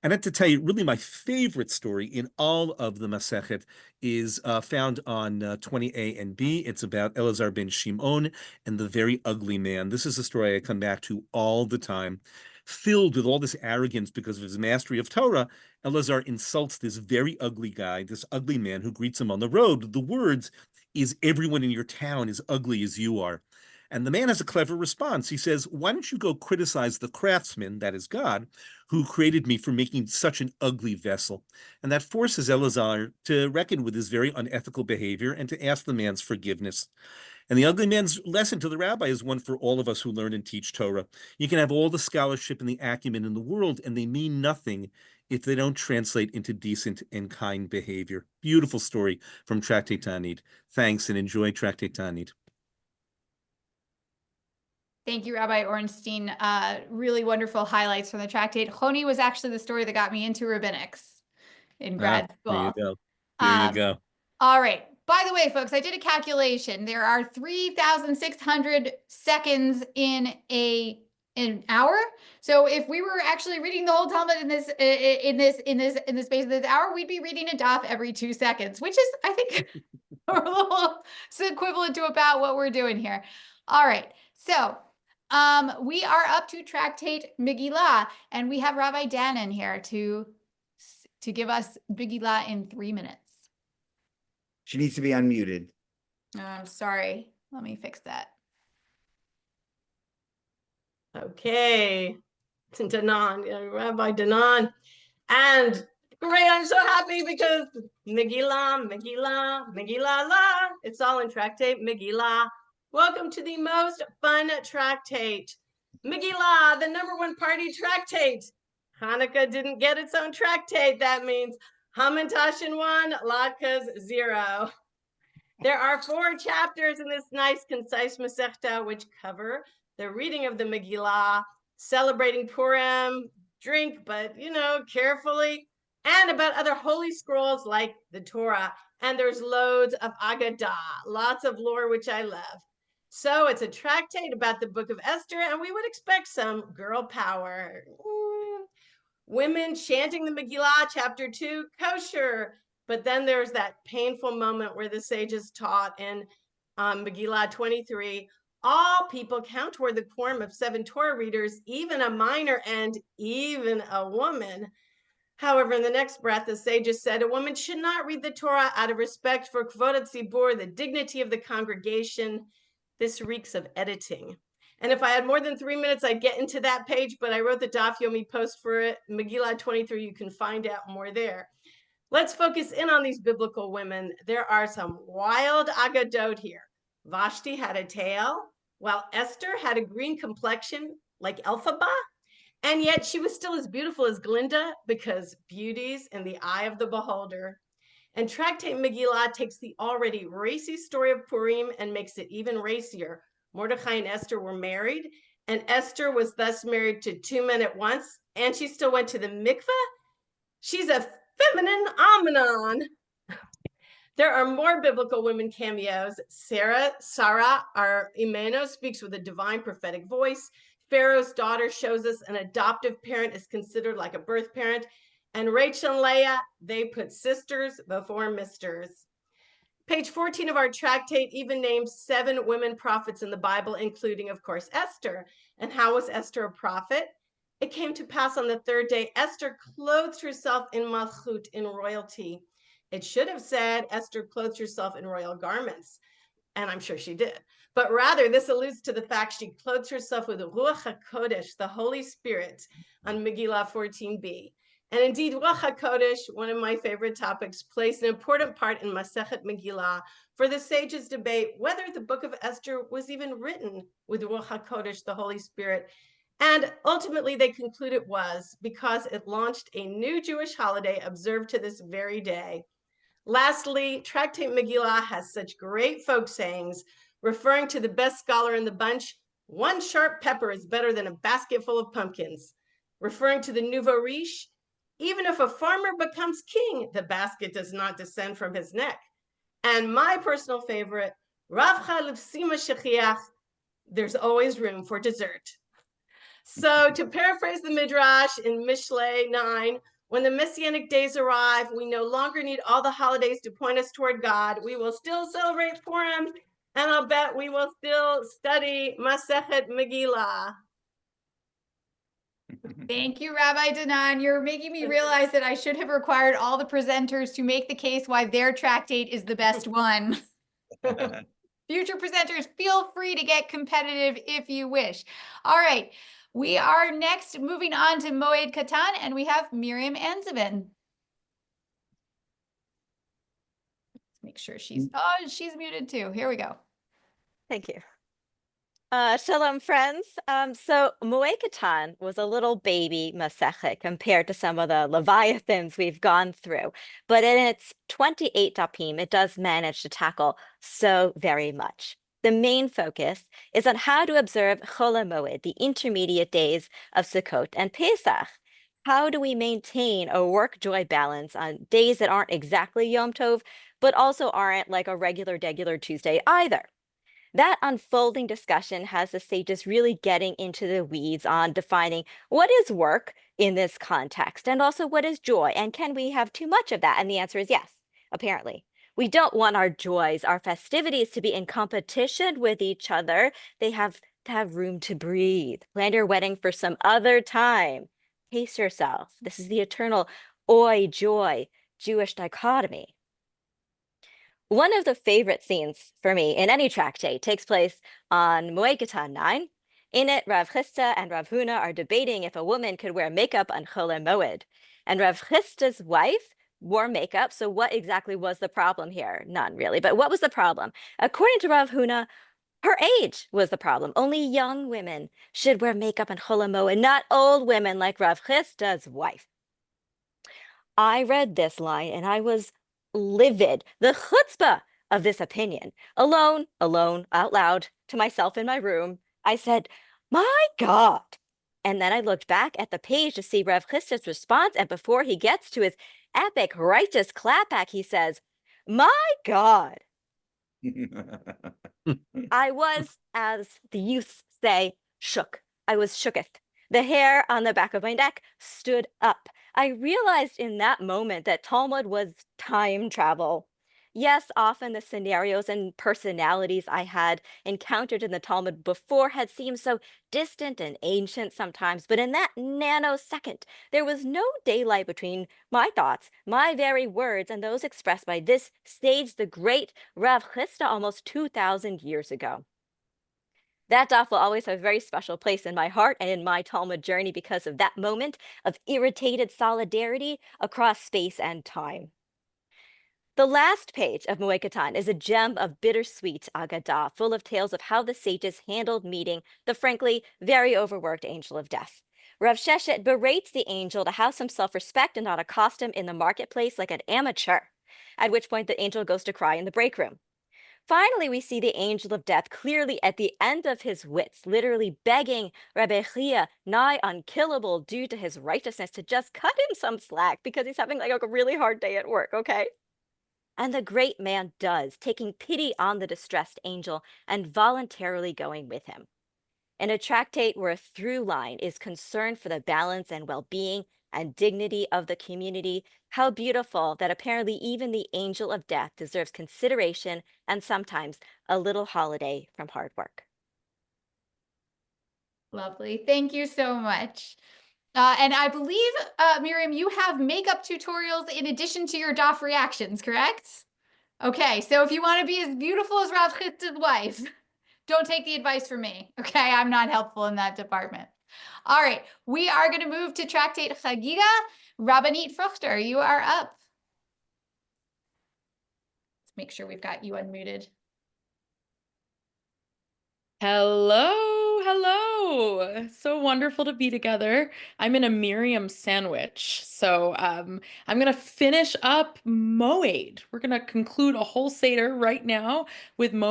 And I have to tell you, really my favorite story in all of the Masechet is found on 20a and b. It's about Elazar ben Shimon and the very ugly man. This is a story I come back to all the time. Filled with all this arrogance because of his mastery of Torah, Elazar insults this very ugly guy, this ugly man who greets him on the road with the words, is everyone in your town as ugly as you are? And the man has a clever response. He says, why don't you go criticize the craftsman, that is God, who created me for making such an ugly vessel? And that forces Elazar to reckon with his very unethical behavior and to ask the man's forgiveness. And the ugly man's lesson to the rabbi is one for all of us who learn and teach Torah. You can have all the scholarship and the acumen in the world, and they mean nothing if they don't translate into decent and kind behavior. Beautiful story from Tractate Taanit. Thanks, and enjoy Tractate Taanit. Thank you, Rabbi Ornstein. Really wonderful highlights from the tractate. Choni was actually the story that got me into rabbinics in grad school. There you go. There you go. All right. By the way, folks, I did a calculation. There are 3,600 seconds in an hour. So if we were actually reading the whole Talmud in the space of this hour, we'd be reading a daf every 2 seconds, which is, I think, a little equivalent to about what we're doing here. All right. So we are up to Tractate Megillah, and we have Rabbi Danon here to give us Megillah in 3 minutes. She needs to be unmuted. I'm sorry. Let me fix that. Okay, Danon, Rabbi Danon, and great, I'm so happy because Megillah, it's all in Tractate Megillah. Welcome to the most fun tractate. Megillah, the #1 party tractate. Hanukkah didn't get its own tractate. That means Hamantashen 1, Latkes 0. There are 4 chapters in this nice, concise Masechta, which cover the reading of the Megillah, celebrating Purim, drink, but, carefully, and about other holy scrolls like the Torah. And there's loads of Agadah, lots of lore, which I love. So it's a tractate about the book of Esther, and we would expect some girl power. Women chanting the Megillah, chapter 2, kosher. But then there's that painful moment where the sages taught in Megillah 23, all people count toward the quorum of 7 Torah readers, even a minor and even a woman. However, in the next breath, the sages said a woman should not read the Torah out of respect for kvod hatzibur, the dignity of the congregation. This reeks of editing. And if I had more than 3 minutes, I'd get into that page, but I wrote the Daf Yomi post for it. Megillah 23, you can find out more there. Let's focus in on these biblical women. There are some wild agadot here. Vashti had a tail, while Esther had a green complexion like Elphaba, and yet she was still as beautiful as Glinda because beauty's in the eye of the beholder. And Tractate Megillah takes the already racy story of Purim and makes it even racier. Mordecai and Esther were married, and Esther was thus married to 2 men at once, and she still went to the mikveh. She's a feminine Amnon. There are more biblical women cameos. Sarah, our Imeno, speaks with a divine prophetic voice. Pharaoh's daughter shows us an adoptive parent is considered like a birth parent. And Rachel and Leah, they put sisters before misters. Page 14 of our tractate even names 7 women prophets in the Bible, including, of course, Esther. And how was Esther a prophet? It came to pass on the 3rd day, Esther clothed herself in malchut, in royalty. It should have said Esther clothed herself in royal garments, and I'm sure she did. But rather, this alludes to the fact she clothed herself with Ruach HaKodesh, the Holy Spirit, on Megillah 14b. And indeed, Ruach HaKodesh, one of my favorite topics, plays an important part in Masechet Megillah, for the sages debate whether the book of Esther was even written with Ruach HaKodesh, the Holy Spirit. And ultimately, they conclude it was, because it launched a new Jewish holiday observed to this very day. Lastly, Tractate Megillah has such great folk sayings, referring to the best scholar in the bunch. 1 sharp pepper is better than a basket full of pumpkins. Referring to the nouveau riche, even if a farmer becomes king, the basket does not descend from his neck. And my personal favorite, Rav Chalipsima Shechiach, there's always room for dessert. So to paraphrase the Midrash in Mishlei 9, when the Messianic days arrive, we no longer need all the holidays to point us toward God. We will still celebrate Purim, and I'll bet we will still study Masechet Megillah. Thank you, Rabbi Danan. You're making me realize that I should have required all the presenters to make the case why their tractate is the best one. Future presenters, feel free to get competitive if you wish. All right, we are next moving on to Moed Katan, and we have Miriam Anzabin. Let's make sure she's muted too. Here we go. Thank you. Shalom, friends. So Moed Katan was a little baby Masechet compared to some of the Leviathans we've gone through. But in its 28 dapim, it does manage to tackle so very much. The main focus is on how to observe Chol HaMoed, the intermediate days of Sukkot and Pesach. How do we maintain a work-joy balance on days that aren't exactly Yom Tov, but also aren't like a regular Tuesday either? That unfolding discussion has the sages really getting into the weeds on defining what is work in this context and also what is joy, and can we have too much of that? And the answer is yes, apparently. We don't want our joys, our festivities to be in competition with each other. They have to have room to breathe. Plan your wedding for some other time. Pace yourself. This is the eternal oi, joy, Jewish dichotomy. One of the favorite scenes for me in any tractate takes place on Moed Katan 9. In it, Rav Chisda and Rav Huna are debating if a woman could wear makeup on Chol HaMoed. And Rav Chisda's wife wore makeup, so what exactly was the problem here? None, really. But what was the problem? According to Rav Huna, her age was the problem. Only young women should wear makeup on Chol HaMoed, not old women like Rav Chisda's wife. I read this line and I was livid. The chutzpah of this opinion. Alone, out loud, to myself in my room, I said, my God. And then I looked back at the page to see Rav Chisda's response, and before he gets to his epic righteous clapback, he says, my God. I was, as the youth say, shook. I was shooketh. The hair on the back of my neck stood up. I realized in that moment that Talmud was time travel. Yes, often the scenarios and personalities I had encountered in the Talmud before had seemed so distant and ancient sometimes, but in that nanosecond, there was no daylight between my thoughts, my very words, and those expressed by this sage, the great Rav Chisda, almost 2,000 years ago. That daf will always have a very special place in my heart and in my Talmud journey because of that moment of irritated solidarity across space and time. The last page of Moed Katan is a gem of bittersweet Agadah, full of tales of how the sages handled meeting the frankly very overworked angel of death. Rav Sheshet berates the angel to house some self-respect and not accost him in the marketplace like an amateur, at which point the angel goes to cry in the break room. Finally, we see the angel of death clearly at the end of his wits, literally begging Rabbi Chia, nigh unkillable due to his righteousness, to just cut him some slack because he's having like a really hard day at work, okay? And the great man does, taking pity on the distressed angel and voluntarily going with him. In a tractate where a through line is concern for the balance and well-being and dignity of the community, how beautiful that apparently even the angel of death deserves consideration and sometimes a little holiday from hard work. Lovely. Thank you so much. And I believe, Miriam, you have makeup tutorials in addition to your DOF reactions, correct? Okay, so if you want to be as beautiful as Rav Chitz's wife, don't take the advice from me, okay? I'm not helpful in that department. All right, we are going to move to Tractate Chagigah. Rabbanit Fruchter, you are up. Let's make sure we've got you unmuted. Hello. So wonderful to be together. I'm in a Miriam sandwich. So I'm going to finish up Moed. We're going to conclude a whole Seder right now with with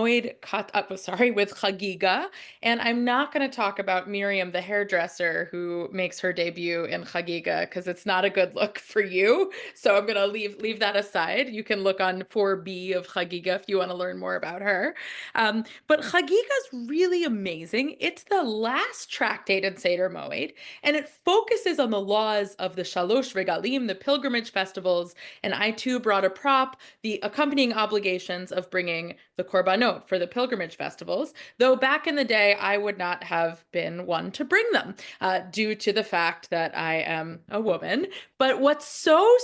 Chagigah. And I'm not going to talk about Miriam, the hairdresser who makes her debut in Chagigah, because it's not a good look for you. So I'm going to leave that aside. You can look on 4B of Chagigah if you want to learn more about her. But Chagigah is really amazing. It's the last tractate in Seder Moed, and it focuses on the laws of the Shalosh Regalim, the pilgrimage festivals, and I too brought a prop, the accompanying obligations of bringing the korbanot for the pilgrimage festivals, though back in the day I would not have been one to bring them due to the fact that I am a woman. But what's so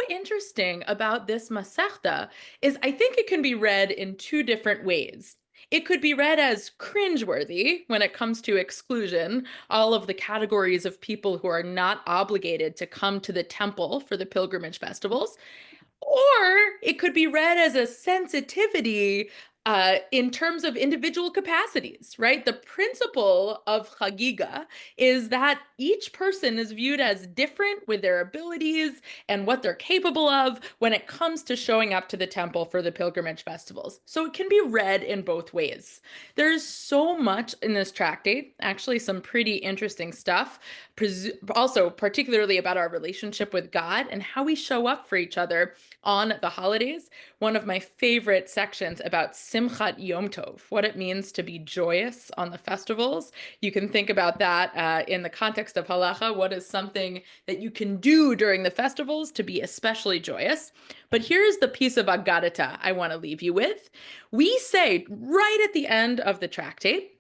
interesting about this Masechta is I think it can be read in two different ways. It could be read as cringeworthy when it comes to exclusion, all of the categories of people who are not obligated to come to the temple for the pilgrimage festivals. Or it could be read as a sensitivity in terms of individual capacities, right? The principle of Chagigah is that each person is viewed as different with their abilities and what they're capable of when it comes to showing up to the temple for the pilgrimage festivals. So it can be read in both ways. There's so much in this tractate, actually some pretty interesting stuff, also particularly about our relationship with God and how we show up for each other on the holidays. One of my favorite sections about Simchat Yom Tov, what it means to be joyous on the festivals. You can think about that in the context of halacha. What is something that you can do during the festivals to be especially joyous? But here's the piece of Agadata I want to leave you with. We say right at the end of the tractate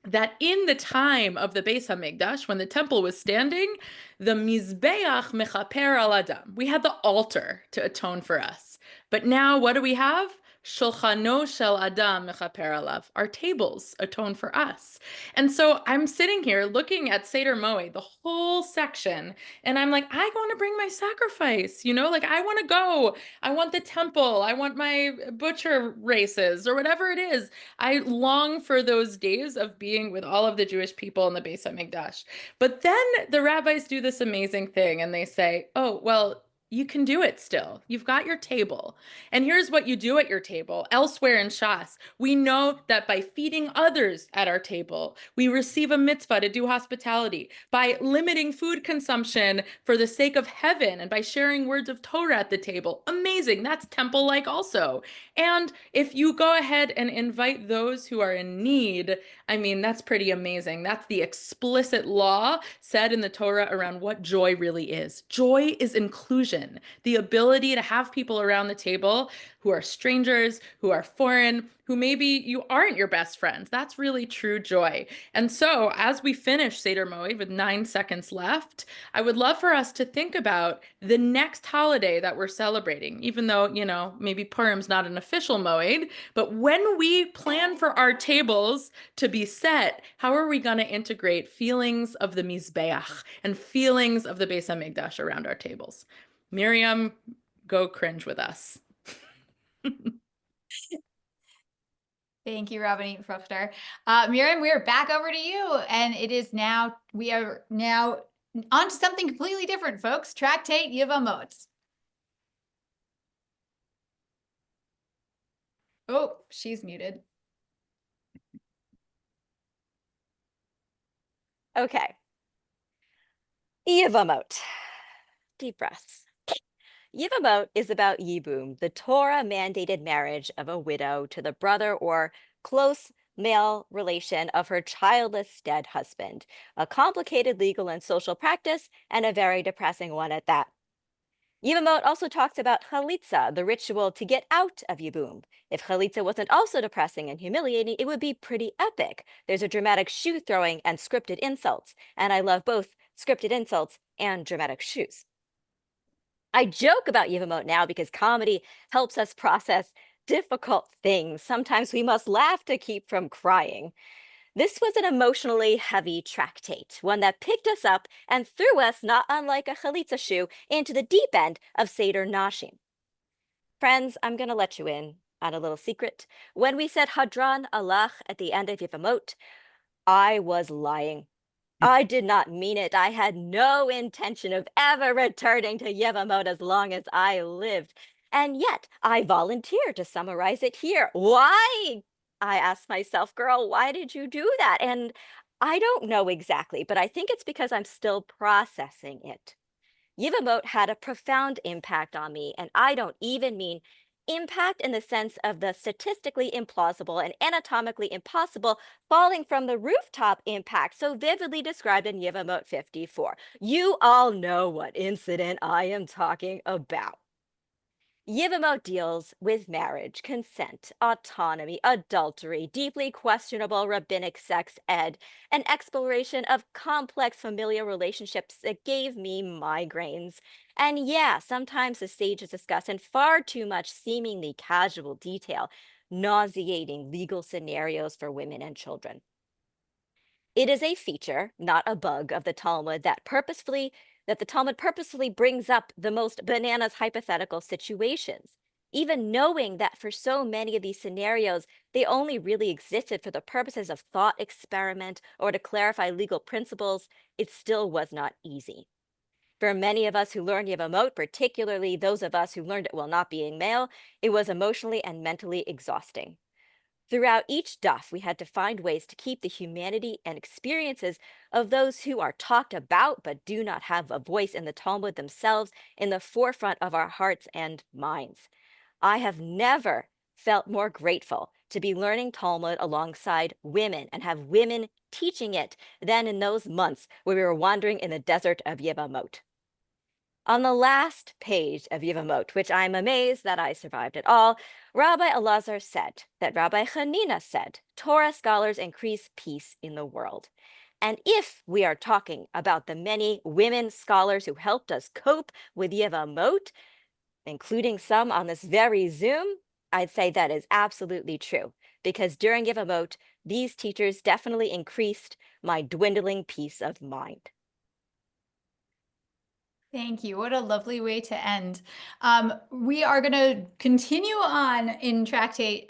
that in the time of the Beis HaMikdash, when the temple was standing, the Mizbeach mechaper al Adam. We had the altar to atone for us. But now what do we have? Shulchano shel Adam mechaper alav. Our tables atone for us. And so I'm sitting here looking at Seder Moed, the whole section, and I'm like, I want to bring my sacrifice, like I want to go. I want the temple. I want my butcher races or whatever it is. I long for those days of being with all of the Jewish people in the Beis HaMikdash. But then the rabbis do this amazing thing and they say, oh, well, you can do it still. You've got your table. And here's what you do at your table. Elsewhere in Shas, we know that by feeding others at our table, we receive a mitzvah to do hospitality. By limiting food consumption for the sake of heaven and by sharing words of Torah at the table. Amazing. That's temple-like also. And if you go ahead and invite those who are in need, I mean, that's pretty amazing. That's the explicit law said in the Torah around what joy really is. Joy is inclusion. connection, the ability to have people around the table who are strangers, who are foreign, who maybe you aren't your best friends. That's really true joy. And so as we finish Seder Moed with 9 seconds left, I would love for us to think about the next holiday that we're celebrating, even though, you know, maybe Purim's not an official Moed, but when we plan for our tables to be set, how are we going to integrate feelings of the Mizbeach and feelings of the Beis HaMikdash around our tables? Miriam, go cringe with us. Thank you, Rabbanit Fruchter. Miriam, we are back over to you, and we are now on to something completely different, folks. Tractate Yevamot. Oh, she's muted. Okay. Yevamot. Deep breaths. Yevamot is about Yibum, the Torah-mandated marriage of a widow to the brother or close male relation of her childless dead husband, a complicated legal and social practice, and a very depressing one at that. Yevamot also talks about chalitza, the ritual to get out of Yibum. If chalitza wasn't also depressing and humiliating, it would be pretty epic. There's a dramatic shoe throwing and scripted insults, and I love both scripted insults and dramatic shoes. I joke about Yevamot now because comedy helps us process difficult things. Sometimes we must laugh to keep from crying. This was an emotionally heavy tractate, one that picked us up and threw us, not unlike a chalitza shoe, into the deep end of Seder Nashim. Friends, I'm going to let you in on a little secret. When we said Hadran Alach at the end of Yevamot, I was lying. I did not mean it. I had no intention of ever returning to Yevamot as long as I lived. And yet I volunteered to summarize it here. Why? I asked myself, girl, why did you do that? And I don't know exactly, but I think it's because I'm still processing it. Yevamot had a profound impact on me, and I don't even mean impact in the sense of the statistically implausible and anatomically impossible falling from the rooftop impact so vividly described in Yevamot 54. You all know what incident I am talking about. Yevamot deals with marriage, consent, autonomy, adultery, deeply questionable rabbinic sex ed, an exploration of complex familial relationships that gave me migraines. And yeah, sometimes the stage is discussed in far too much seemingly casual detail, nauseating legal scenarios for women and children. It is a feature, not a bug, of the Talmud that the Talmud purposefully brings up the most bananas hypothetical situations. Even knowing that for so many of these scenarios, they only really existed for the purposes of thought experiment or to clarify legal principles, it still was not easy. For many of us who learned Yevamot, particularly those of us who learned it while not being male, it was emotionally and mentally exhausting. Throughout each daf, we had to find ways to keep the humanity and experiences of those who are talked about but do not have a voice in the Talmud themselves in the forefront of our hearts and minds. I have never felt more grateful to be learning Talmud alongside women and have women teaching it than in those months where we were wandering in the desert of Yevamot. On the last page of Yevamot, which I'm amazed that I survived at all, Rabbi Elazar said that Rabbi Hanina said, Torah scholars increase peace in the world. And if we are talking about the many women scholars who helped us cope with Yevamot, including some on this very Zoom, I'd say that is absolutely true. Because during Yevamot, these teachers definitely increased my dwindling peace of mind. Thank you. What a lovely way to end. We are going to continue on in Seder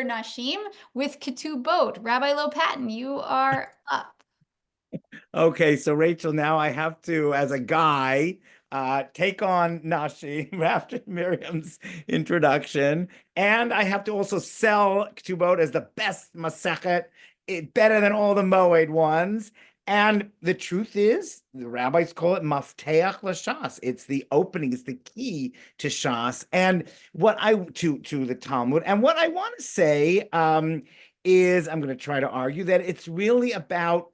Nashim with Ketubot. Rabbi Lopatin, you are up. Okay, so Rachel, now I have to, as a guy, take on Nashim after Miriam's introduction, and I have to also sell Ketubot as the best Masechet, better than all the Moed ones. And the truth is, the rabbis call it mafteach l'shas. It's the opening, it's the key to Shas, and to the Talmud. And what I want to say is, I'm going to try to argue that it's really about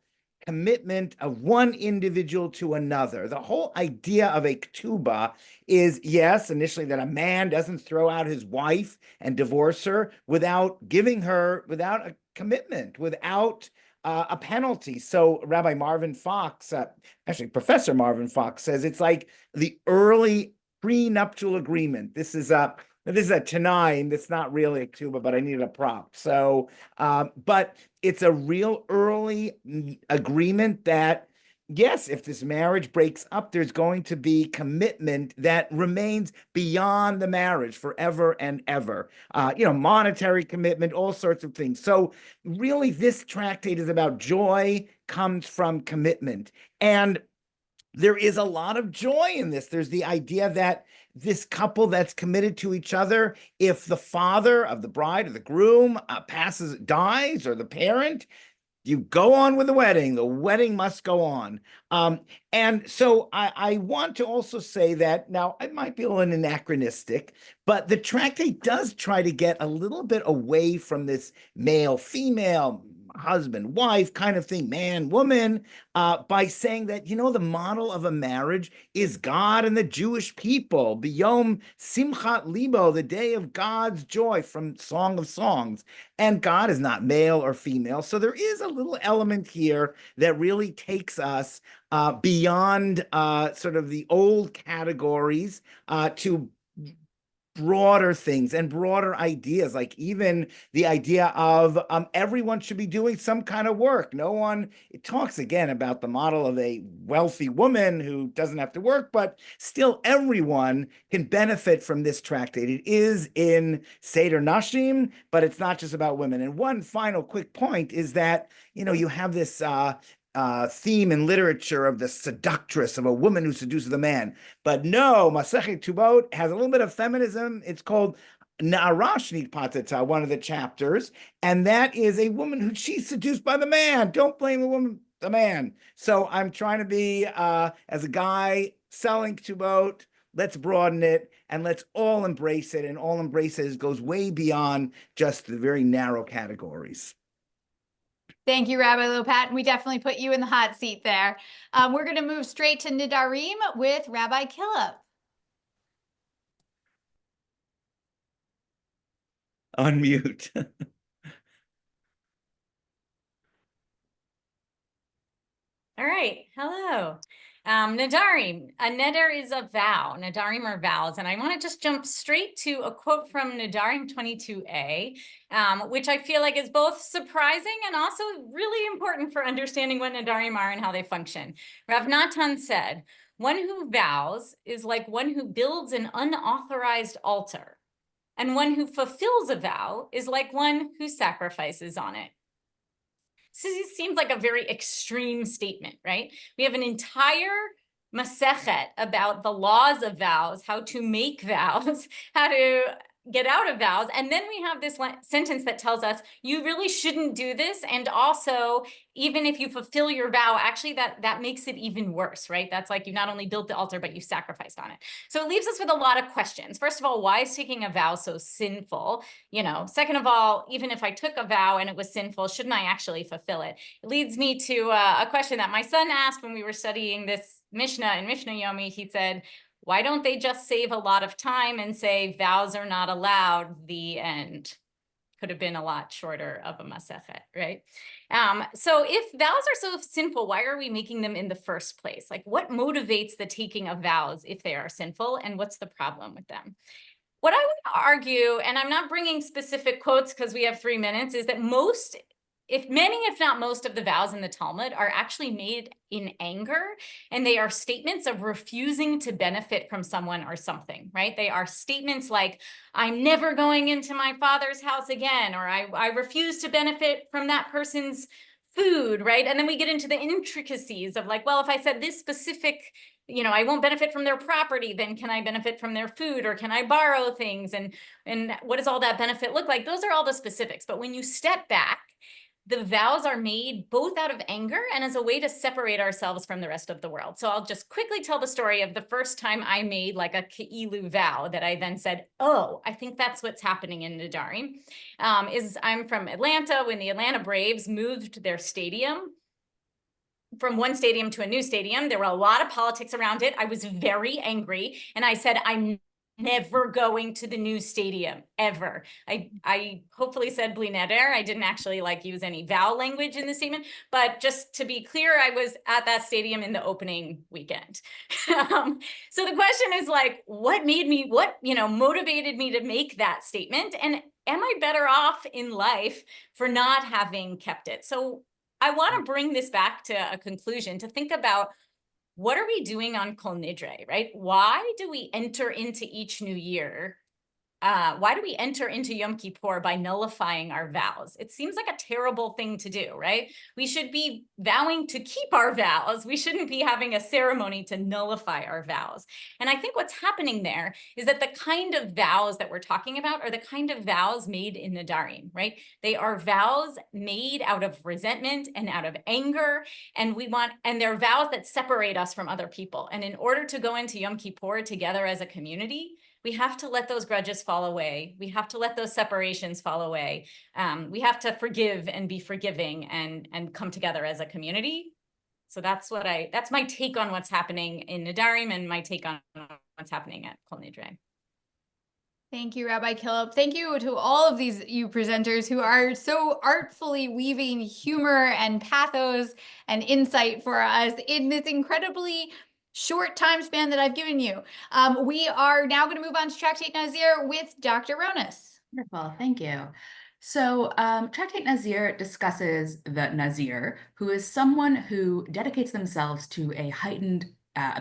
commitment of one individual to another. The whole idea of a ketubah is, yes, initially that a man doesn't throw out his wife and divorce her without giving her, without a commitment, without a penalty. So Rabbi Marvin Fox, actually Professor Marvin Fox, says it's like the early prenuptial agreement. This is a Tanaim. It's not really a ketubah, but I needed a prop. So, but it's a real early agreement that, yes, if this marriage breaks up, there's going to be commitment that remains beyond the marriage forever and ever. Monetary commitment, all sorts of things. So really, this tractate is about joy comes from commitment. And there is a lot of joy in this. There's the idea that this couple that's committed to each other, if the father of the bride or the groom dies, or the parent, you go on with the wedding. The wedding must go on. And so I want to also say that, now it might be a little anachronistic, but the tractate does try to get a little bit away from this male-female, husband, wife kind of thing, man, woman, by saying that, the model of a marriage is God and the Jewish people, B'yom Simchat Libo, the day of God's joy, from Song of Songs. And God is not male or female. So there is a little element here that really takes us beyond sort of the old categories to broader things and broader ideas, like even the idea of everyone should be doing some kind of work. It talks again about the model of a wealthy woman who doesn't have to work, but still everyone can benefit from this tractate. It is in Seder Nashim, but it's not just about women. And one final quick point is that, you have this theme in literature of the seductress, of a woman who seduces a man. But no, Masechet Ketubot has a little bit of feminism. It's called Na'arash Patata, one of the chapters, and that is a woman who she's seduced by the man. Don't blame the woman, the man. So I'm trying to be, as a guy selling Ketubot, let's broaden it and let's all embrace it. And all embrace it goes way beyond just the very narrow categories. Thank you, Rabbi Lopat. We definitely put you in the hot seat there. We're going to move straight to Nedarim with Rabbi Killip. Unmute. All right. Hello. Nedarim. A neder is a vow. Nedarim are vows. And I want to just jump straight to a quote from Nedarim 22a, which I feel like is both surprising and also really important for understanding what Nedarim are and how they function. Rav Natan said, "One who vows is like one who builds an unauthorized altar, and one who fulfills a vow is like one who sacrifices on it." So this seems like a very extreme statement, right? We have an entire Masechet about the laws of vows, how to make vows, how to get out of vows. And then we have this sentence that tells us you really shouldn't do this. And also, even if you fulfill your vow, actually that makes it even worse, right? That's like you not only built the altar, but you sacrificed on it. So it leaves us with a lot of questions. First of all, why is taking a vow so sinful? Second of all, even if I took a vow and it was sinful, shouldn't I actually fulfill it? It leads me to a question that my son asked when we were studying this Mishnah in Mishnah Yomi. He said, why don't they just save a lot of time and say vows are not allowed, the end? Could have been a lot shorter of a Masechet, right? So if vows are so sinful, why are we making them in the first place? Like, what motivates the taking of vows if they are sinful, and what's the problem with them? What I would argue, and I'm not bringing specific quotes because we have 3 minutes, is that many, if not most, of the vows in the Talmud are actually made in anger, and they are statements of refusing to benefit from someone or something, right? They are statements like, I'm never going into my father's house again, or I refuse to benefit from that person's food, right? And then we get into the intricacies of like, well, if I said this specific, I won't benefit from their property, then can I benefit from their food, or can I borrow things? And what does all that benefit look like? Those are all the specifics. But when you step back, the vows are made both out of anger and as a way to separate ourselves from the rest of the world. So I'll just quickly tell the story of the first time I made like a Ke'ilu vow that I then said, oh, I think that's what's happening in Nedarim. I'm from Atlanta. When the Atlanta Braves moved their stadium, from one stadium to a new stadium. There were a lot of politics around it. I was very angry, and I said, I'm never going to the new stadium ever. I hopefully said bli neder. I didn't actually like use any vowel language in the statement, but just to be clear, I was at that stadium in the opening weekend. So the question is like, what motivated me to make that statement? And am I better off in life for not having kept it? So I want to bring this back to a conclusion, to think about, what are we doing on Kol Nidre, right? Why do we enter into each new year? Why do we enter into Yom Kippur by nullifying our vows? It seems like a terrible thing to do, right? We should be vowing to keep our vows. We shouldn't be having a ceremony to nullify our vows. And I think what's happening there is that the kind of vows that we're talking about are the kind of vows made in Nedarim, right? They are vows made out of resentment and out of anger, and they're vows that separate us from other people. And in order to go into Yom Kippur together as a community, we have to let those grudges fall away. We have to let those separations fall away. We have to forgive and be forgiving and come together as a community. So that's my take on what's happening in Nedarim and my take on what's happening at Kol Nidre. Thank you, Rabbi Killip. Thank you to all of you presenters who are so artfully weaving humor and pathos and insight for us in this incredibly short time span that I've given you. We are now going to move on to Tractate Nazir with Dr. Ronas. Wonderful, thank you. So Tractate Nazir discusses the Nazir, who is someone who dedicates themselves to a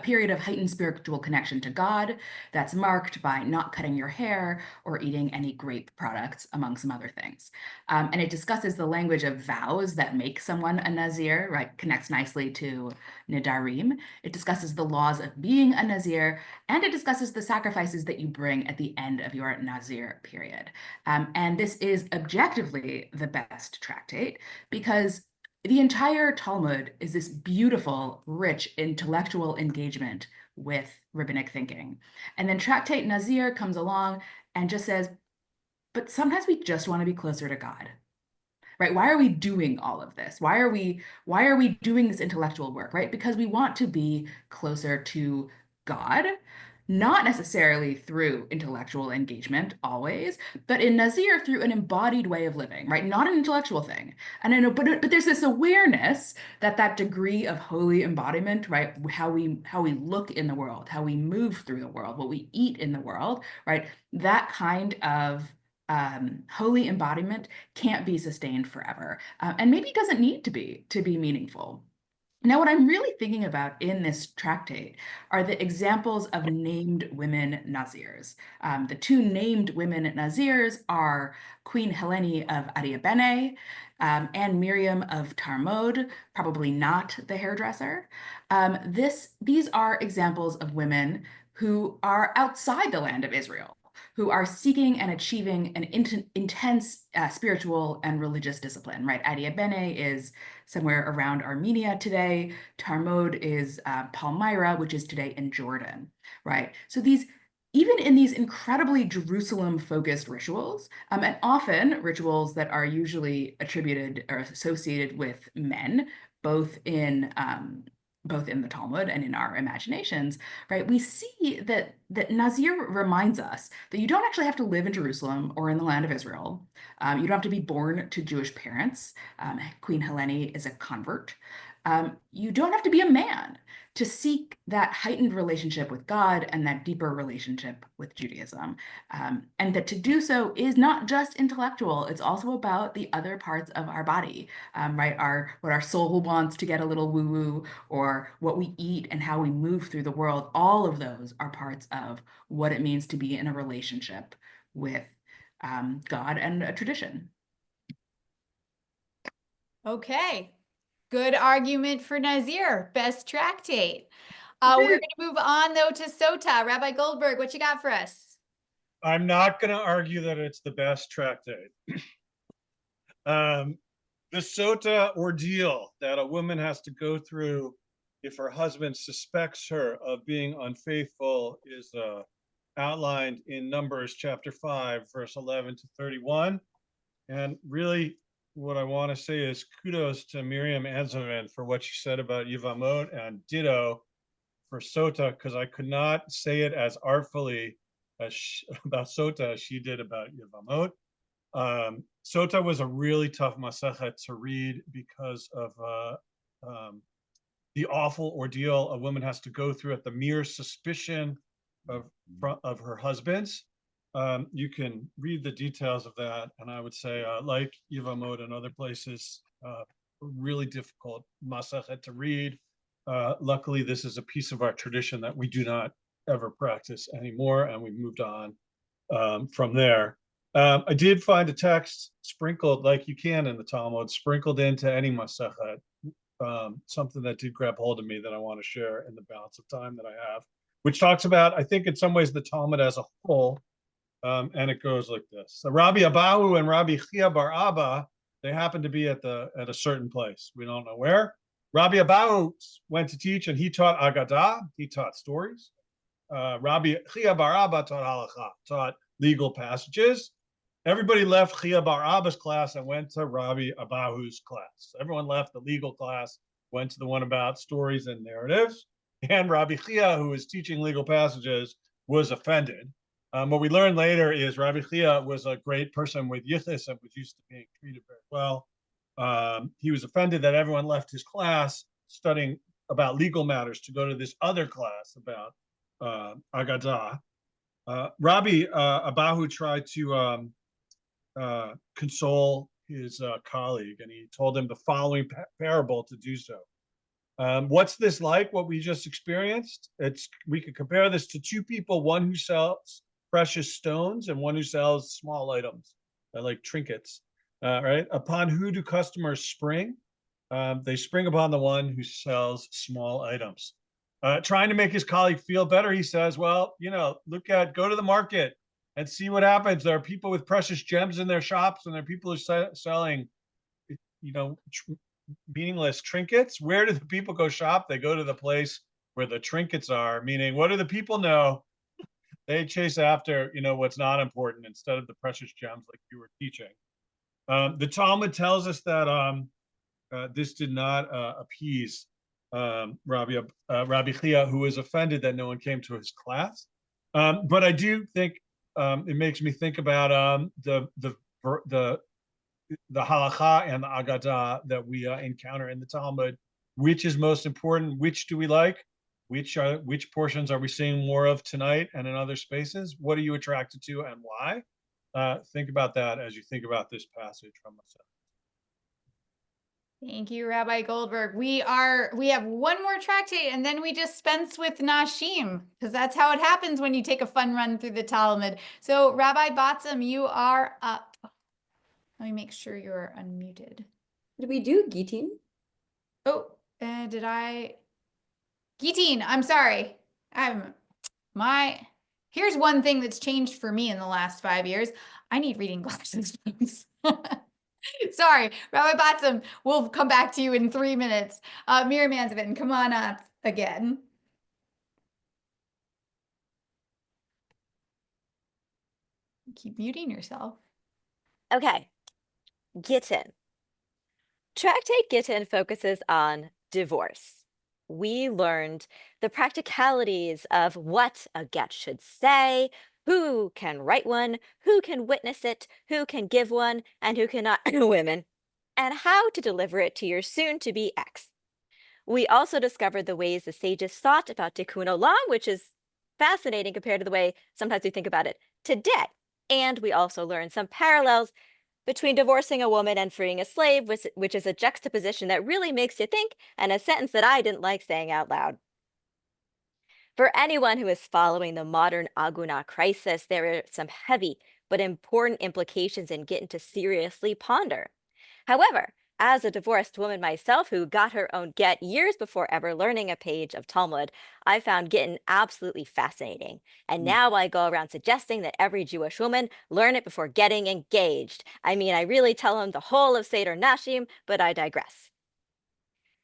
period of heightened spiritual connection to God that's marked by not cutting your hair or eating any grape products, among some other things. And it discusses the language of vows that make someone a Nazir, right? Connects nicely to Nedarim. It discusses the laws of being a Nazir, and it discusses the sacrifices that you bring at the end of your Nazir period. And this is objectively the best tractate because the entire Talmud is this beautiful, rich intellectual engagement with rabbinic thinking. And then Tractate Nazir comes along and just says, but sometimes we just want to be closer to God, right? Why are we doing all of this? Why are we doing this intellectual work, right? Because we want to be closer to God, not necessarily through intellectual engagement always, but in Nazir through an embodied way of living, right? Not an intellectual thing. And I know, but there's this awareness that degree of holy embodiment, right? How we look in the world, how we move through the world, what we eat in the world, right? That kind of holy embodiment can't be sustained forever, and maybe doesn't need to be meaningful. Now, what I'm really thinking about in this tractate are the examples of named women Nazirs. The two named women Nazirs are Queen Helene of Ariabene and Miriam of Talmud, probably not the hairdresser. These are examples of women who are outside the land of Israel, who are seeking and achieving an intense spiritual and religious discipline, right? Ariabene is somewhere around Armenia today. Talmud is Palmyra, which is today in Jordan, right? So even in these incredibly Jerusalem-focused rituals, and often rituals that are usually attributed or associated with men, both in the Talmud and in our imaginations, right? We see that Nazir reminds us that you don't actually have to live in Jerusalem or in the land of Israel. You don't have to be born to Jewish parents. Queen Helene is a convert. You don't have to be a man to seek that heightened relationship with God and that deeper relationship with Judaism. And that to do so is not just intellectual, it's also about the other parts of our body, right? What our soul wants to get a little woo-woo, or what we eat and how we move through the world. All of those are parts of what it means to be in a relationship with God and a tradition. Okay. Good argument for Nazir, best tractate. We're going to move on, though, to Sotah. Rabbi Goldberg, what you got for us? I'm not going to argue that it's the best tractate. The Sotah ordeal that a woman has to go through if her husband suspects her of being unfaithful is outlined in Numbers chapter 5, verse 11 to 31. And really, what I want to say is kudos to Miriam Anzovin for what she said about Yevamot, and ditto for Sotah, because I could not say it as artfully as about Sotah as she did about Yevamot. Sotah was a really tough Masechet to read because of the awful ordeal a woman has to go through at the mere suspicion of her husband's. You can read the details of that, and I would say, like Yevamot and other places, really difficult Masechet to read. Luckily, this is a piece of our tradition that we do not ever practice anymore, and we've moved on from there. I did find a text sprinkled, like you can in the Talmud, sprinkled into any Masechet, something that did grab hold of me that I want to share in the balance of time that I have, which talks about, I think in some ways, the Talmud as a whole. And it goes like this. So Rabbi Abahu and Rabbi Chia bar Abba, they happen to be at a certain place. We don't know where. Rabbi Abahu went to teach, and he taught Agadah. He taught stories. Rabbi Chia bar Abba taught Halacha, taught legal passages. Everybody left Chia bar Abba's class and went to Rabbi Abahu's class. Everyone left the legal class, went to the one about stories and narratives. And Rabbi Chia, who was teaching legal passages, was offended. What we learned later is Rabbi Chia was a great person with yichus and was used to being treated very well. He was offended that everyone left his class studying about legal matters to go to this other class about Agadah. Rabbi Abahu tried to console his colleague, and he told him the following parable to do so. What's this like, what we just experienced? We could compare this to two people, one who sells precious stones and one who sells small items, like trinkets, right? Upon who do customers spring? They spring upon the one who sells small items. Trying to make his colleague feel better, he says, well, go to the market and see what happens. There are people with precious gems in their shops, and there are people who are selling, meaningless trinkets. Where do the people go shop? They go to the place where the trinkets are, meaning what do the people know? They chase after, what's not important instead of the precious gems like you were teaching. The Talmud tells us that this did not appease Rabbi Chia, who was offended that no one came to his class. But I do think it makes me think about the halacha and the agadah that we encounter in the Talmud. Which is most important? Which do we like? Which portions are we seeing more of tonight and in other spaces? What are you attracted to and why? Think about that as you think about this passage from Masechet. Thank you, Rabbi Goldberg. We have one more tractate, and then we dispense with Nashim, because that's how it happens when you take a fun run through the Talmud. So Rabbi Batsam, you are up. Let me make sure you're unmuted. Did we do Gittin? Oh, Gittin, I'm sorry. Here's one thing that's changed for me in the last 5 years. I need reading glasses. Sorry, Rabbi Batsam, we'll come back to you in 3 minutes. Miriam Anzovin, come on up again. Keep muting yourself. Okay, Gittin. Tractate Gittin focuses on divorce. We learned the practicalities of what a get should say, who can write one, who can witness it, who can give one, and who cannot, women, and how to deliver it to your soon-to-be ex. We also discovered the ways the sages thought about tikkun olam, which is fascinating compared to the way sometimes we think about it today. And we also learned some parallels between divorcing a woman and freeing a slave, which is a juxtaposition that really makes you think, and a sentence that I didn't like saying out loud. For anyone who is following the modern Aguna crisis, there are some heavy but important implications in Gittin to seriously ponder. However, as a divorced woman myself who got her own get years before ever learning a page of Talmud, I found Gittin absolutely fascinating. And now I go around suggesting that every Jewish woman learn it before getting engaged. I mean, I really tell them the whole of Seder Nashim, but I digress.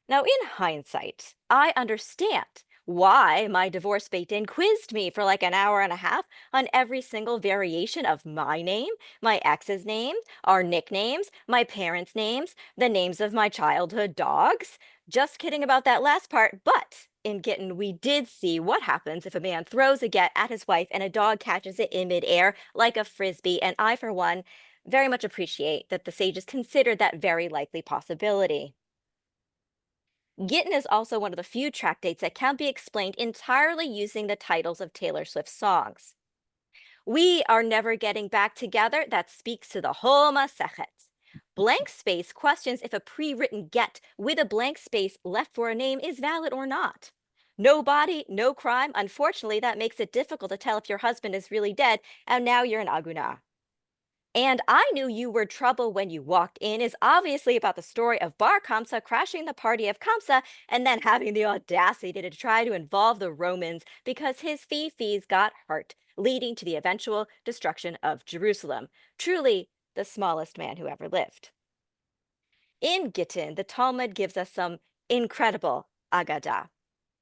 Now, in hindsight, I understand why my divorce Beit Din quizzed me for like an hour and a half on every single variation of my name, my ex's name, our nicknames, my parents' names, the names of my childhood dogs. Just kidding about that last part, but in Gittin, we did see what happens if a man throws a get at his wife and a dog catches it in midair like a frisbee, and I, for one, very much appreciate that the sages considered that very likely possibility. Gittin is also one of the few tractates that can be explained entirely using the titles of Taylor Swift's songs. We Are Never Getting Back Together, that speaks to the whole Masechet. Blank space questions if a pre-written get with a blank space left for a name is valid or not. No body, no crime. Unfortunately, that makes it difficult to tell if your husband is really dead and now you're an aguna. And I Knew You Were Trouble When You Walked In is obviously about the story of Bar Kamsa crashing the party of Kamsa and then having the audacity to try to involve the Romans because his fifis got hurt, leading to the eventual destruction of Jerusalem. Truly the smallest man who ever lived. In Gittin, the Talmud gives us some incredible Agadah.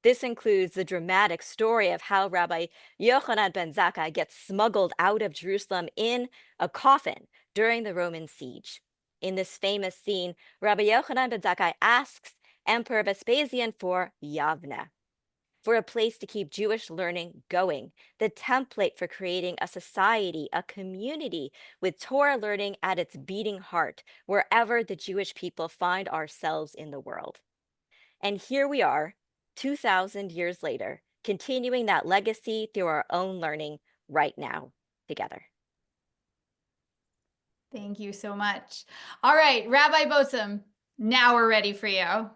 This includes the dramatic story of how Rabbi Yochanan ben Zakkai gets smuggled out of Jerusalem in a coffin during the Roman siege. In this famous scene, Rabbi Yochanan ben Zakkai asks Emperor Vespasian for Yavne, for a place to keep Jewish learning going, the template for creating a society, a community with Torah learning at its beating heart, wherever the Jewish people find ourselves in the world. And here we are, 2,000 years later, continuing that legacy through our own learning right now together. Thank you so much. All right, Rabbi Bosem, now we're ready for you.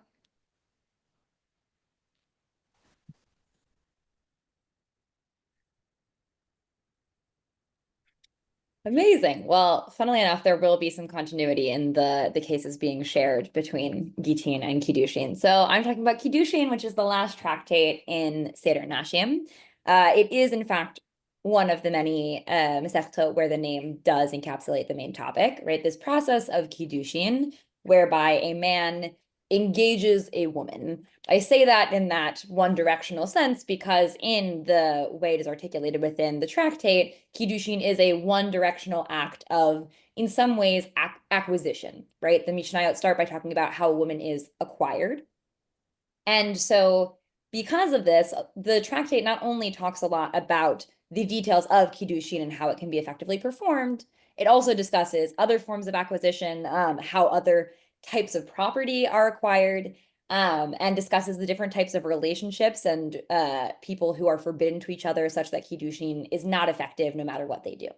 Amazing. Well, funnily enough, there will be some continuity in the cases being shared between Gittin and Kiddushin. So I'm talking about Kiddushin, which is the last tractate in Seder Nashim. It is, in fact, one of the many Masechtot where the name does encapsulate the main topic, right? This process of Kiddushin, whereby a man engages a woman. I say that in that one directional sense because in the way it is articulated within the tractate, Kiddushin is a one directional act of, in some ways, acquisition, right? The Mishnayot start by talking about how a woman is acquired. And so because of this, the tractate not only talks a lot about the details of Kiddushin and how it can be effectively performed, it also discusses other forms of acquisition, how other types of property are acquired, and discusses the different types of relationships and people who are forbidden to each other, such that Kiddushin is not effective no matter what they do.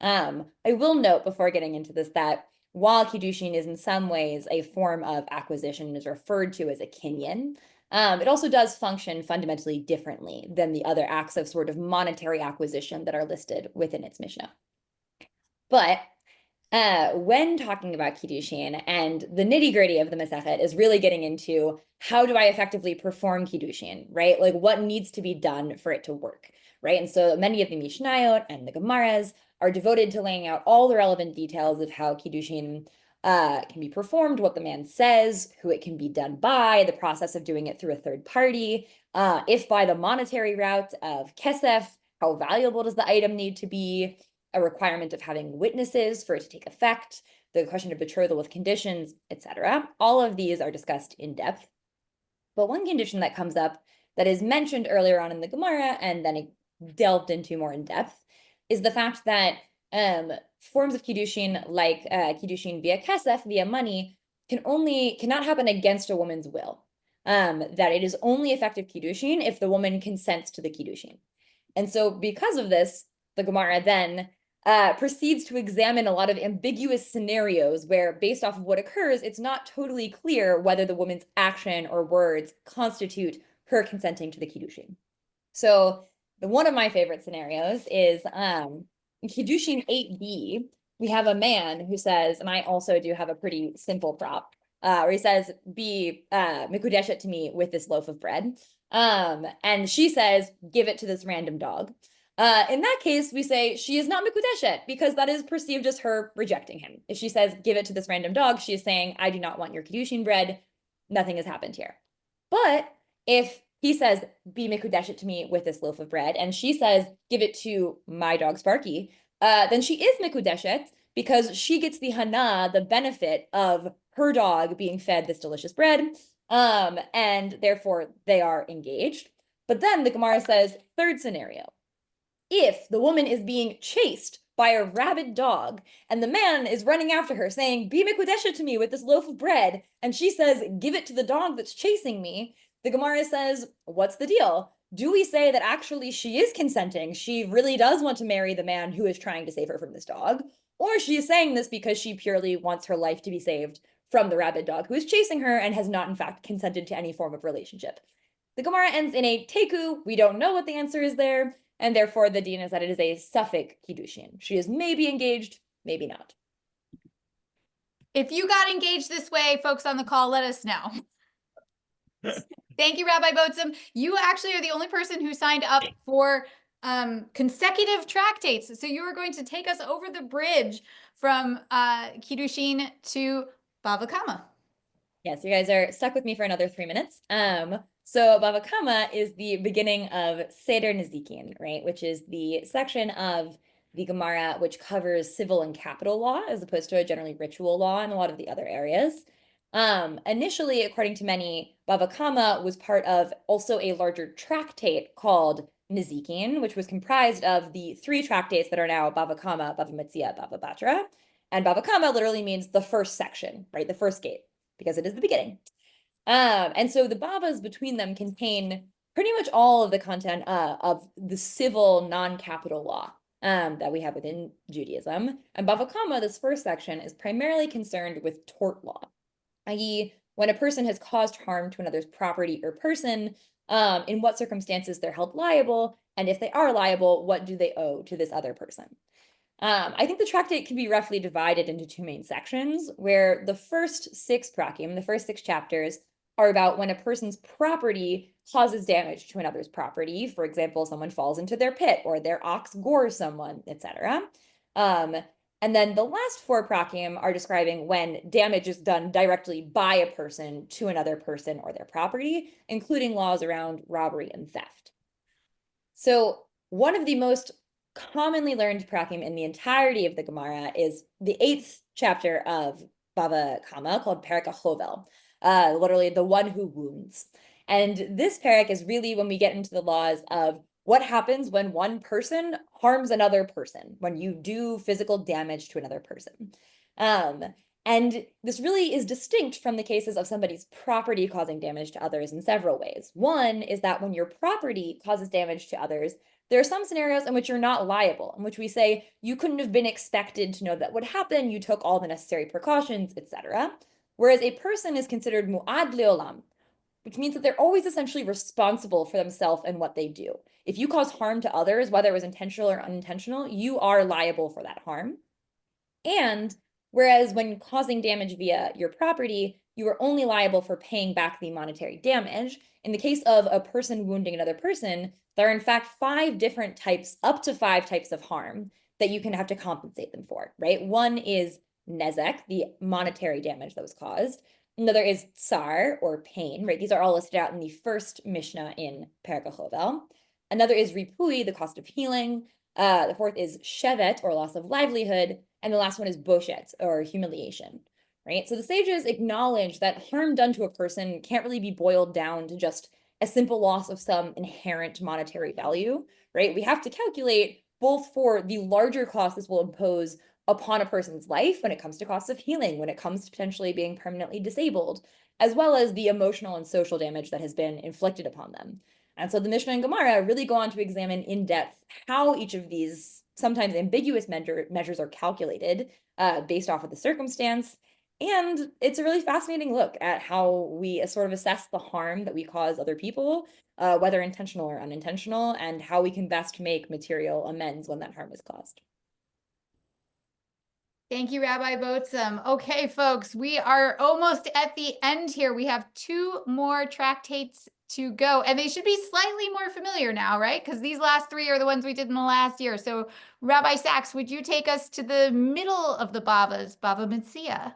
I will note before getting into this that while Kiddushin is in some ways a form of acquisition and is referred to as a kinyan, it also does function fundamentally differently than the other acts of sort of monetary acquisition that are listed within its Mishnah. But when talking about Kiddushin, and the nitty-gritty of the Masechet is really getting into how do I effectively perform Kiddushin, right? Like what needs to be done for it to work, right? And so many of the Mishnayot and the Gemaras are devoted to laying out all the relevant details of how Kiddushin can be performed, what the man says, who it can be done by, the process of doing it through a third party, if by the monetary route of kesef, how valuable does the item need to be, a requirement of having witnesses for it to take effect, the question of betrothal with conditions, etc. All of these are discussed in depth. But one condition that comes up that is mentioned earlier on in the Gemara and then delved into more in depth is the fact that forms of Kiddushin, like Kiddushin via kesef, via money, cannot happen against a woman's will. That it is only effective Kiddushin if the woman consents to the Kiddushin. And so because of this, the Gemara then proceeds to examine a lot of ambiguous scenarios where, based off of what occurs, it's not totally clear whether the woman's action or words constitute her consenting to the Kiddushin. So one of my favorite scenarios is in Kiddushin 8b, we have a man who says, and I also do have a pretty simple prop, where he says, be mikudeshet to me with this loaf of bread. And she says, give it to this random dog. In that case, we say she is not mikudeshet because that is perceived as her rejecting him. If she says, give it to this random dog, she is saying, I do not want your Kiddushin bread. Nothing has happened here. But if he says, be mikudeshet to me with this loaf of bread, and she says, give it to my dog Sparky, then she is mikudeshet because she gets the hana, the benefit of her dog being fed this delicious bread, and therefore they are engaged. But then the Gemara says, third scenario, if the woman is being chased by a rabid dog, and the man is running after her saying, be mikudeshet to me with this loaf of bread, and she says, give it to the dog that's chasing me, the Gemara says, what's the deal? Do we say that actually she is consenting? She really does want to marry the man who is trying to save her from this dog? Or she is saying this because she purely wants her life to be saved from the rabid dog who is chasing her and has not in fact consented to any form of relationship? The Gemara ends in a teku. We don't know what the answer is there. And therefore, the din is that it is a suffix kiddushin. She is maybe engaged, maybe not. If you got engaged this way, folks on the call, let us know. Thank you, Rabbi Boatsum. You actually are the only person who signed up for consecutive tractates. So you are going to take us over the bridge from Kiddushin to Bava Kamma. Yes, you guys are stuck with me for another 3 minutes. So Bava Kamma is the beginning of Seder Nezikin, right? Which is the section of the Gemara which covers civil and capital law as opposed to a generally ritual law in a lot of the other areas. Initially, according to many, Bava Kamma was part of also a larger tractate called Nezikin, which was comprised of the 3 tractates that are now Bava Kamma, Bava Metzia, Bava Batra. And Bava Kamma literally means the first section, right? The first gate, because it is the beginning. And so the Bavas between them contain pretty much all of the content of the civil non-capital law that we have within Judaism. And Bava Kamma, this first section, is primarily concerned with tort law, i.e., when a person has caused harm to another's property or person, in what circumstances they're held liable, and if they are liable, what do they owe to this other person? I think the tractate can be roughly divided into 2 main sections, where the first 6 prakim, the first 6 chapters, are about when a person's property causes damage to another's property. For example, someone falls into their pit, or their ox gores someone, etc. And then the last 4 prakim are describing when damage is done directly by a person to another person or their property, including laws around robbery and theft. So one of the most commonly learned prakim in the entirety of the Gemara is the 8th chapter of Bava Kamma, called Perek HaChovel, literally the one who wounds. And this perek is really when we get into the laws of what happens when one person harms another person, when you do physical damage to another person. And this really is distinct from the cases of somebody's property causing damage to others in several ways. One is that when your property causes damage to others, there are some scenarios in which you're not liable, in which we say you couldn't have been expected to know that would happen, you took all the necessary precautions, etc. Whereas a person is considered mu'ad le'olam, which means that they're always essentially responsible for themselves and what they do. If you cause harm to others, whether it was intentional or unintentional, you are liable for that harm. And whereas when causing damage via your property, you are only liable for paying back the monetary damage. In the case of a person wounding another person, there are in fact 5 different types, up to 5 types of harm that you can have to compensate them for, right? One is nezek, the monetary damage that was caused. Another is tsar, or pain, right? These are all listed out in the first Mishnah in Perek HaChovel. Another is ripui, the cost of healing. The 4th is shevet, or loss of livelihood. And the last one is boshet, or humiliation, right? So the sages acknowledge that harm done to a person can't really be boiled down to just a simple loss of some inherent monetary value, right? We have to calculate both for the larger cost this will impose upon a person's life when it comes to costs of healing, when it comes to potentially being permanently disabled, as well as the emotional and social damage that has been inflicted upon them. And so the Mishnah and Gemara really go on to examine in depth how each of these sometimes ambiguous measures are calculated based off of the circumstance. And it's a really fascinating look at how we sort of assess the harm that we cause other people, whether intentional or unintentional, and how we can best make material amends when that harm is caused. Thank you, Rabbi Boatsum. Okay, folks, we are almost at the end here. We have 2 more tractates to go, and they should be slightly more familiar now, right? Because these last 3 are the ones we did in the last year. So, Rabbi Sachs, would you take us to the middle of the Bavas, Bava Metzia?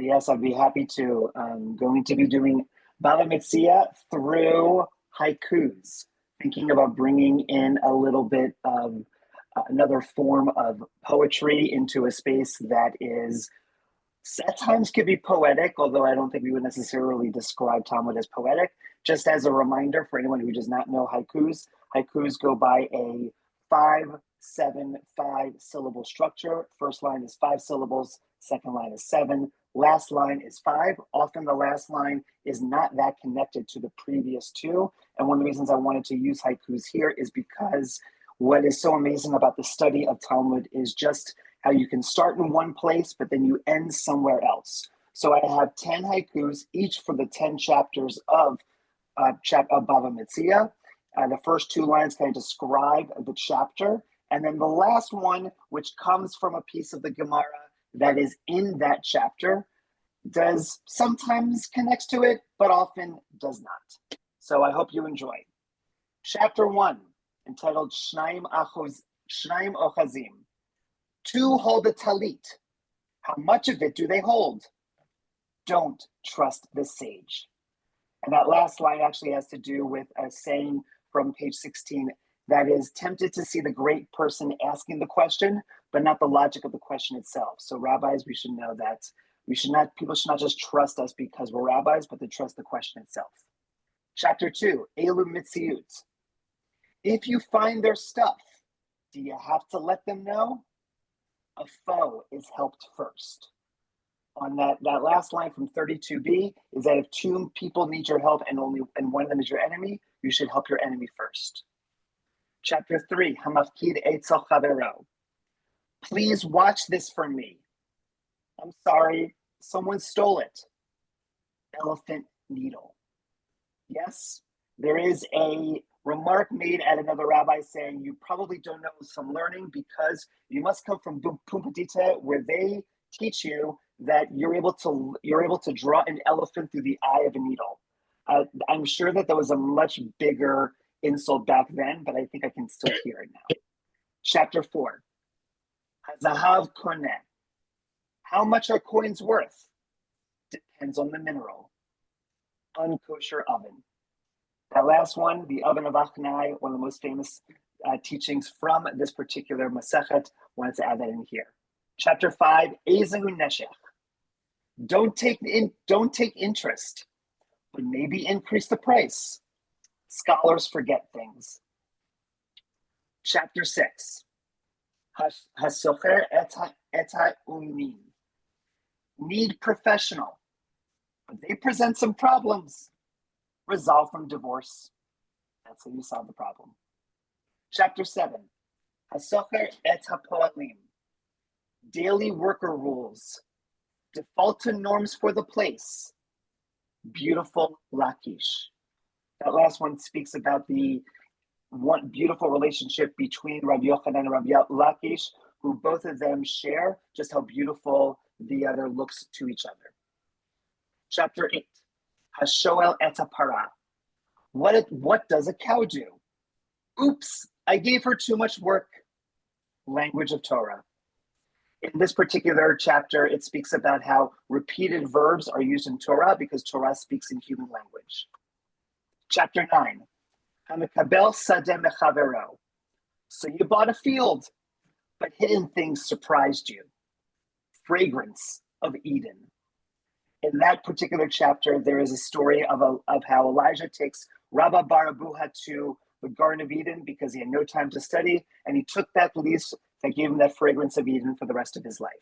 Yes, I'd be happy to. I'm going to be doing Bava Metzia through haikus, thinking about bringing in a little bit of another form of poetry into a space that is at times could be poetic, although I don't think we would necessarily describe Talmud as poetic. Just as a reminder for anyone who does not know haikus, haikus go by a 5-7-5 syllable structure. First line is 5 syllables, second line is 7, last line is 5. Often the last line is not that connected to the previous 2. And one of the reasons I wanted to use haikus here is because what is so amazing about the study of Talmud is just how you can start in one place, but then you end somewhere else. So I have 10 haikus, each for the 10 chapters of Bava Metzia. The first 2 lines kind of describe the chapter. And then the last one, which comes from a piece of the Gemara that is in that chapter, does sometimes connects to it, but often does not. So I hope you enjoy. Chapter 1, entitled Shnaim Ochazim. 2 hold a talit. How much of it do they hold? Don't trust the sage. And that last line actually has to do with a saying from page 16 that is tempted to see the great person asking the question, but not the logic of the question itself. So rabbis, we should know that people should not just trust us because we're rabbis, but to trust the question itself. Chapter 2, Elu Mitziut. If you find their stuff, do you have to let them know? A foe is helped first. On that last line from 32b is that if 2 people need your help and one of them is your enemy, you should help your enemy first. Chapter 3, Hamafkid Eitzel Chavero. Please watch this for me. I'm sorry, someone stole it. Elephant needle. Yes, there is a remark made at another rabbi saying you probably don't know some learning because you must come from Pumbedita, where they teach you that you're able to draw an elephant through the eye of a needle. I'm sure that there was a much bigger insult back then, but I think I can still hear it now. Chapter 4, Hazahav Koneh. How much are coins worth? Depends on the mineral. Unkosher oven. That last one, the oven of Achnai, one of the most famous teachings from this particular Masechet, wanted to add that in here. Chapter 5, Ezehu Neshech. Don't take interest, but maybe increase the price. Scholars forget things. Chapter 6, Hasocher eta umin. Need professional, but they present some problems. Resolve from divorce. That's how you solve the problem. Chapter 7, Hasocher et hapoalim. Daily worker rules. Default to norms for the place. Beautiful Lakish. That last one speaks about the one beautiful relationship between Rabbi Yochanan and Rabbi Lakish, who both of them share just how beautiful the other looks to each other. Chapter 8, Hashoel et hapara. What does a cow do? Oops, I gave her too much work. Language of Torah. In this particular chapter, it speaks about how repeated verbs are used in Torah because Torah speaks in human language. Chapter 9, Hamekabel sadeh mechavero. So you bought a field, but hidden things surprised you. Fragrance of Eden. In that particular chapter, there is a story of how Elijah takes Rabbah Barabuha to the Garden of Eden because he had no time to study, and he took that leaf that gave him that fragrance of Eden for the rest of his life.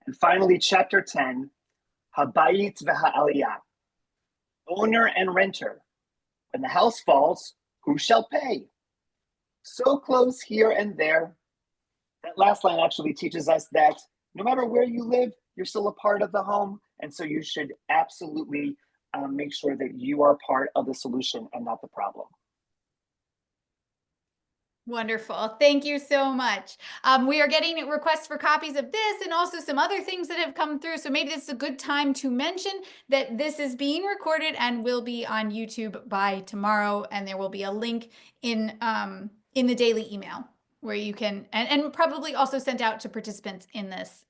And finally, chapter 10, Habayit v'ha'aliyah. Owner and renter. When the house falls, who shall pay? So close here and there. That last line actually teaches us that no matter where you live, you're still a part of the home. And so you should absolutely make sure that you are part of the solution and not the problem. Wonderful. Thank you so much. We are getting requests for copies of this and also some other things that have come through. So maybe this is a good time to mention that this is being recorded and will be on YouTube by tomorrow. And there will be a link in the daily email where you can, and probably also sent out to participants in this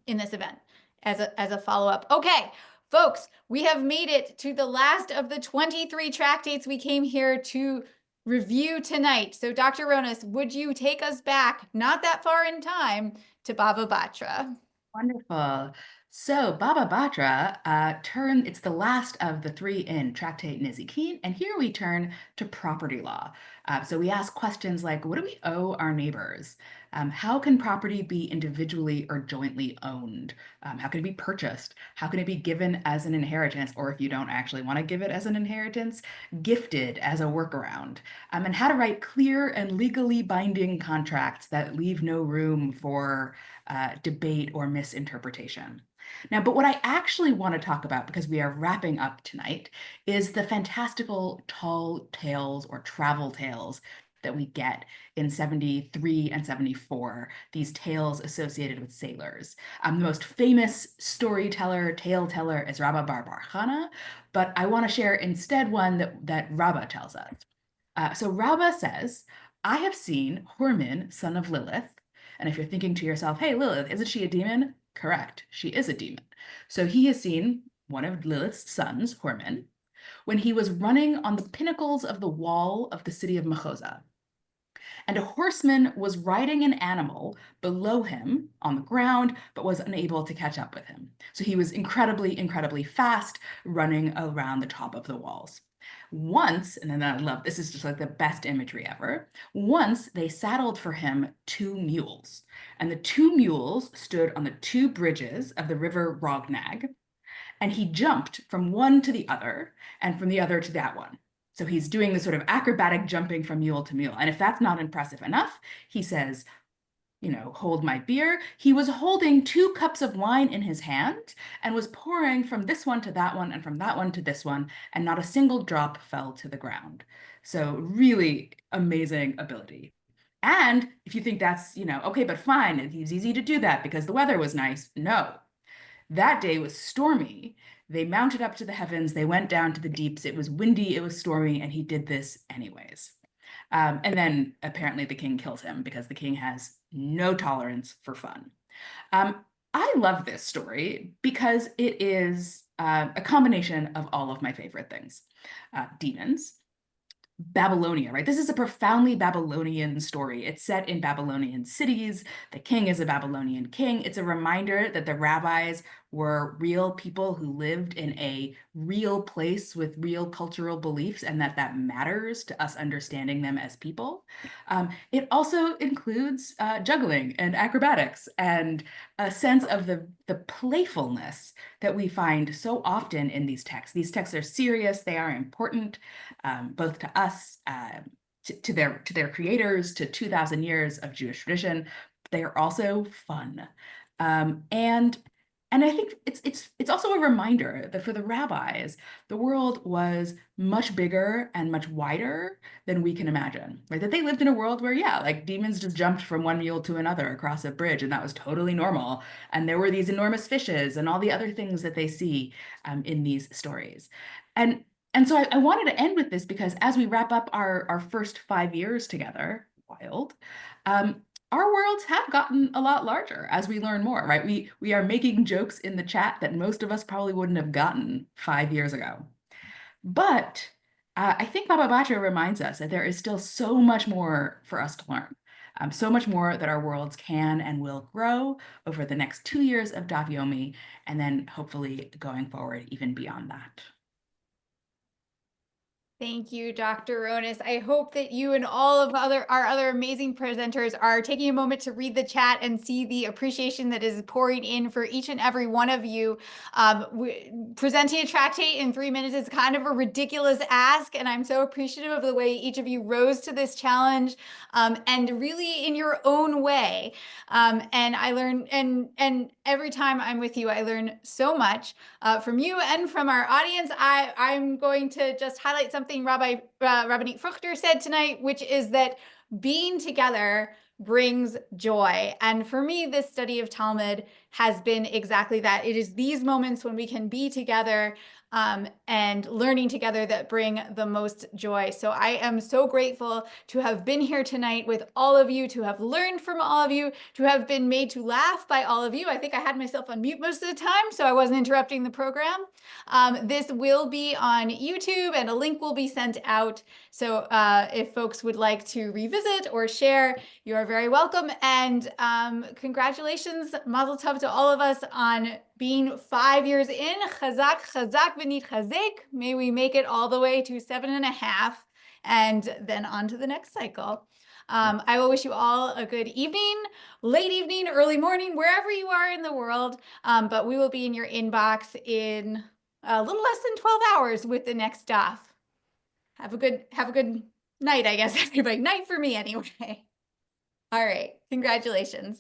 event as a follow-up. Okay. folks, we have made it to the last of the 23 tractates we came here to review tonight. So Dr. Ronas, would you take us back, not that far in time, to Bava Batra? Wonderful. So Bava Batra it's the last of the 3 in Tractate Nedarim, and here we turn to property law. So we ask questions like, what do we owe our neighbors? How can property be individually or jointly owned? How can it be purchased? How can it be given as an inheritance? Or if you don't actually want to give it as an inheritance, gifted as a workaround? And how to write clear and legally binding contracts that leave no room for debate or misinterpretation. Now, but what I actually want to talk about, because we are wrapping up tonight, is the fantastical tall tales or travel tales that we get in 73 and 74, these tales associated with sailors. The most famous tale teller is Rabba bar Chana, but I want to share instead one that Rabba tells us. So Rabba says, I have seen Horman, son of Lilith. And if you're thinking to yourself, hey, Lilith, isn't she a demon? Correct, she is a demon. So he has seen one of Lilith's sons, Horman, when he was running on the pinnacles of the wall of the city of Mechoza. And a horseman was riding an animal below him on the ground, but was unable to catch up with him. So he was incredibly, incredibly fast running around the top of the walls. Once, and then I love, this is just like the best imagery ever. Once they saddled for him 2 mules, and the 2 mules stood on the 2 bridges of the river Rognag, and he jumped from one to the other and from the other to that one. So he's doing this sort of acrobatic jumping from mule to mule. And if that's not impressive enough, he says, you know, hold my beer. He was holding 2 cups of wine in his hand and was pouring from this one to that one and from that one to this one, and not a single drop fell to the ground. So really amazing ability. And if you think that's, you know, okay, but fine, it was easy to do that because the weather was nice. No, that day was stormy. They mounted up to the heavens. They went down to the deeps. It was windy, it was stormy, and he did this anyways. And then apparently the king kills him because the king has no tolerance for fun. I love this story because it is a combination of all of my favorite things. Demons, Babylonia, right? This is a profoundly Babylonian story. It's set in Babylonian cities. The king is a Babylonian king. It's a reminder that the rabbis were real people who lived in a real place with real cultural beliefs, and that matters to us understanding them as people. It also includes juggling and acrobatics and a sense of the playfulness that we find so often in these texts. These texts are serious, they are important, both to us, to their creators, to 2,000 years of Jewish tradition. They are also fun. And I think it's also a reminder that for the rabbis, the world was much bigger and much wider than we can imagine, right? That they lived in a world where, yeah, like demons just jumped from one mule to another across a bridge, and that was totally normal. And there were these enormous fishes and all the other things that they see in these stories. And so I wanted to end with this because as we wrap up our first 5 years together, wild, our worlds have gotten a lot larger as we learn more, right? We are making jokes in the chat that most of us probably wouldn't have gotten 5 years ago. But I think Bava Batra reminds us that there is still so much more for us to learn, so much more that our worlds can and will grow over the next 2 years of Daf Yomi, and then hopefully going forward even beyond that. Thank you, Dr. Ronas. I hope that you and all of our other amazing presenters are taking a moment to read the chat and see the appreciation that is pouring in for each and every one of you. Presenting a tractate in 3 minutes is kind of a ridiculous ask, and I'm so appreciative of the way each of you rose to this challenge, and really in your own way. And I learn, and every time I'm with you, I learn so much from you and from our audience. I'm going to just highlight something Rabbanit Fruchter said tonight, which is that being together brings joy. And for me, this study of Talmud has been exactly that. It is these moments when we can be together and learning together that bring the most joy. So I am so grateful to have been here tonight with all of you, to have learned from all of you, to have been made to laugh by all of you. I think I had myself on mute most of the time, so I wasn't interrupting the program. This will be on YouTube and a link will be sent out. So if folks would like to revisit or share, you are very welcome. And congratulations, Mazel Tov to all of us on being 5 years in. Chazak, chazak, v'nit chazek. May we make it all the way to 7.5 and then on to the next cycle. I will wish you all a good evening, late evening, early morning, wherever you are in the world. But we will be in your inbox in a little less than 12 hours with the next daf. Have a good night, I guess, everybody. Night for me anyway. All right. Congratulations.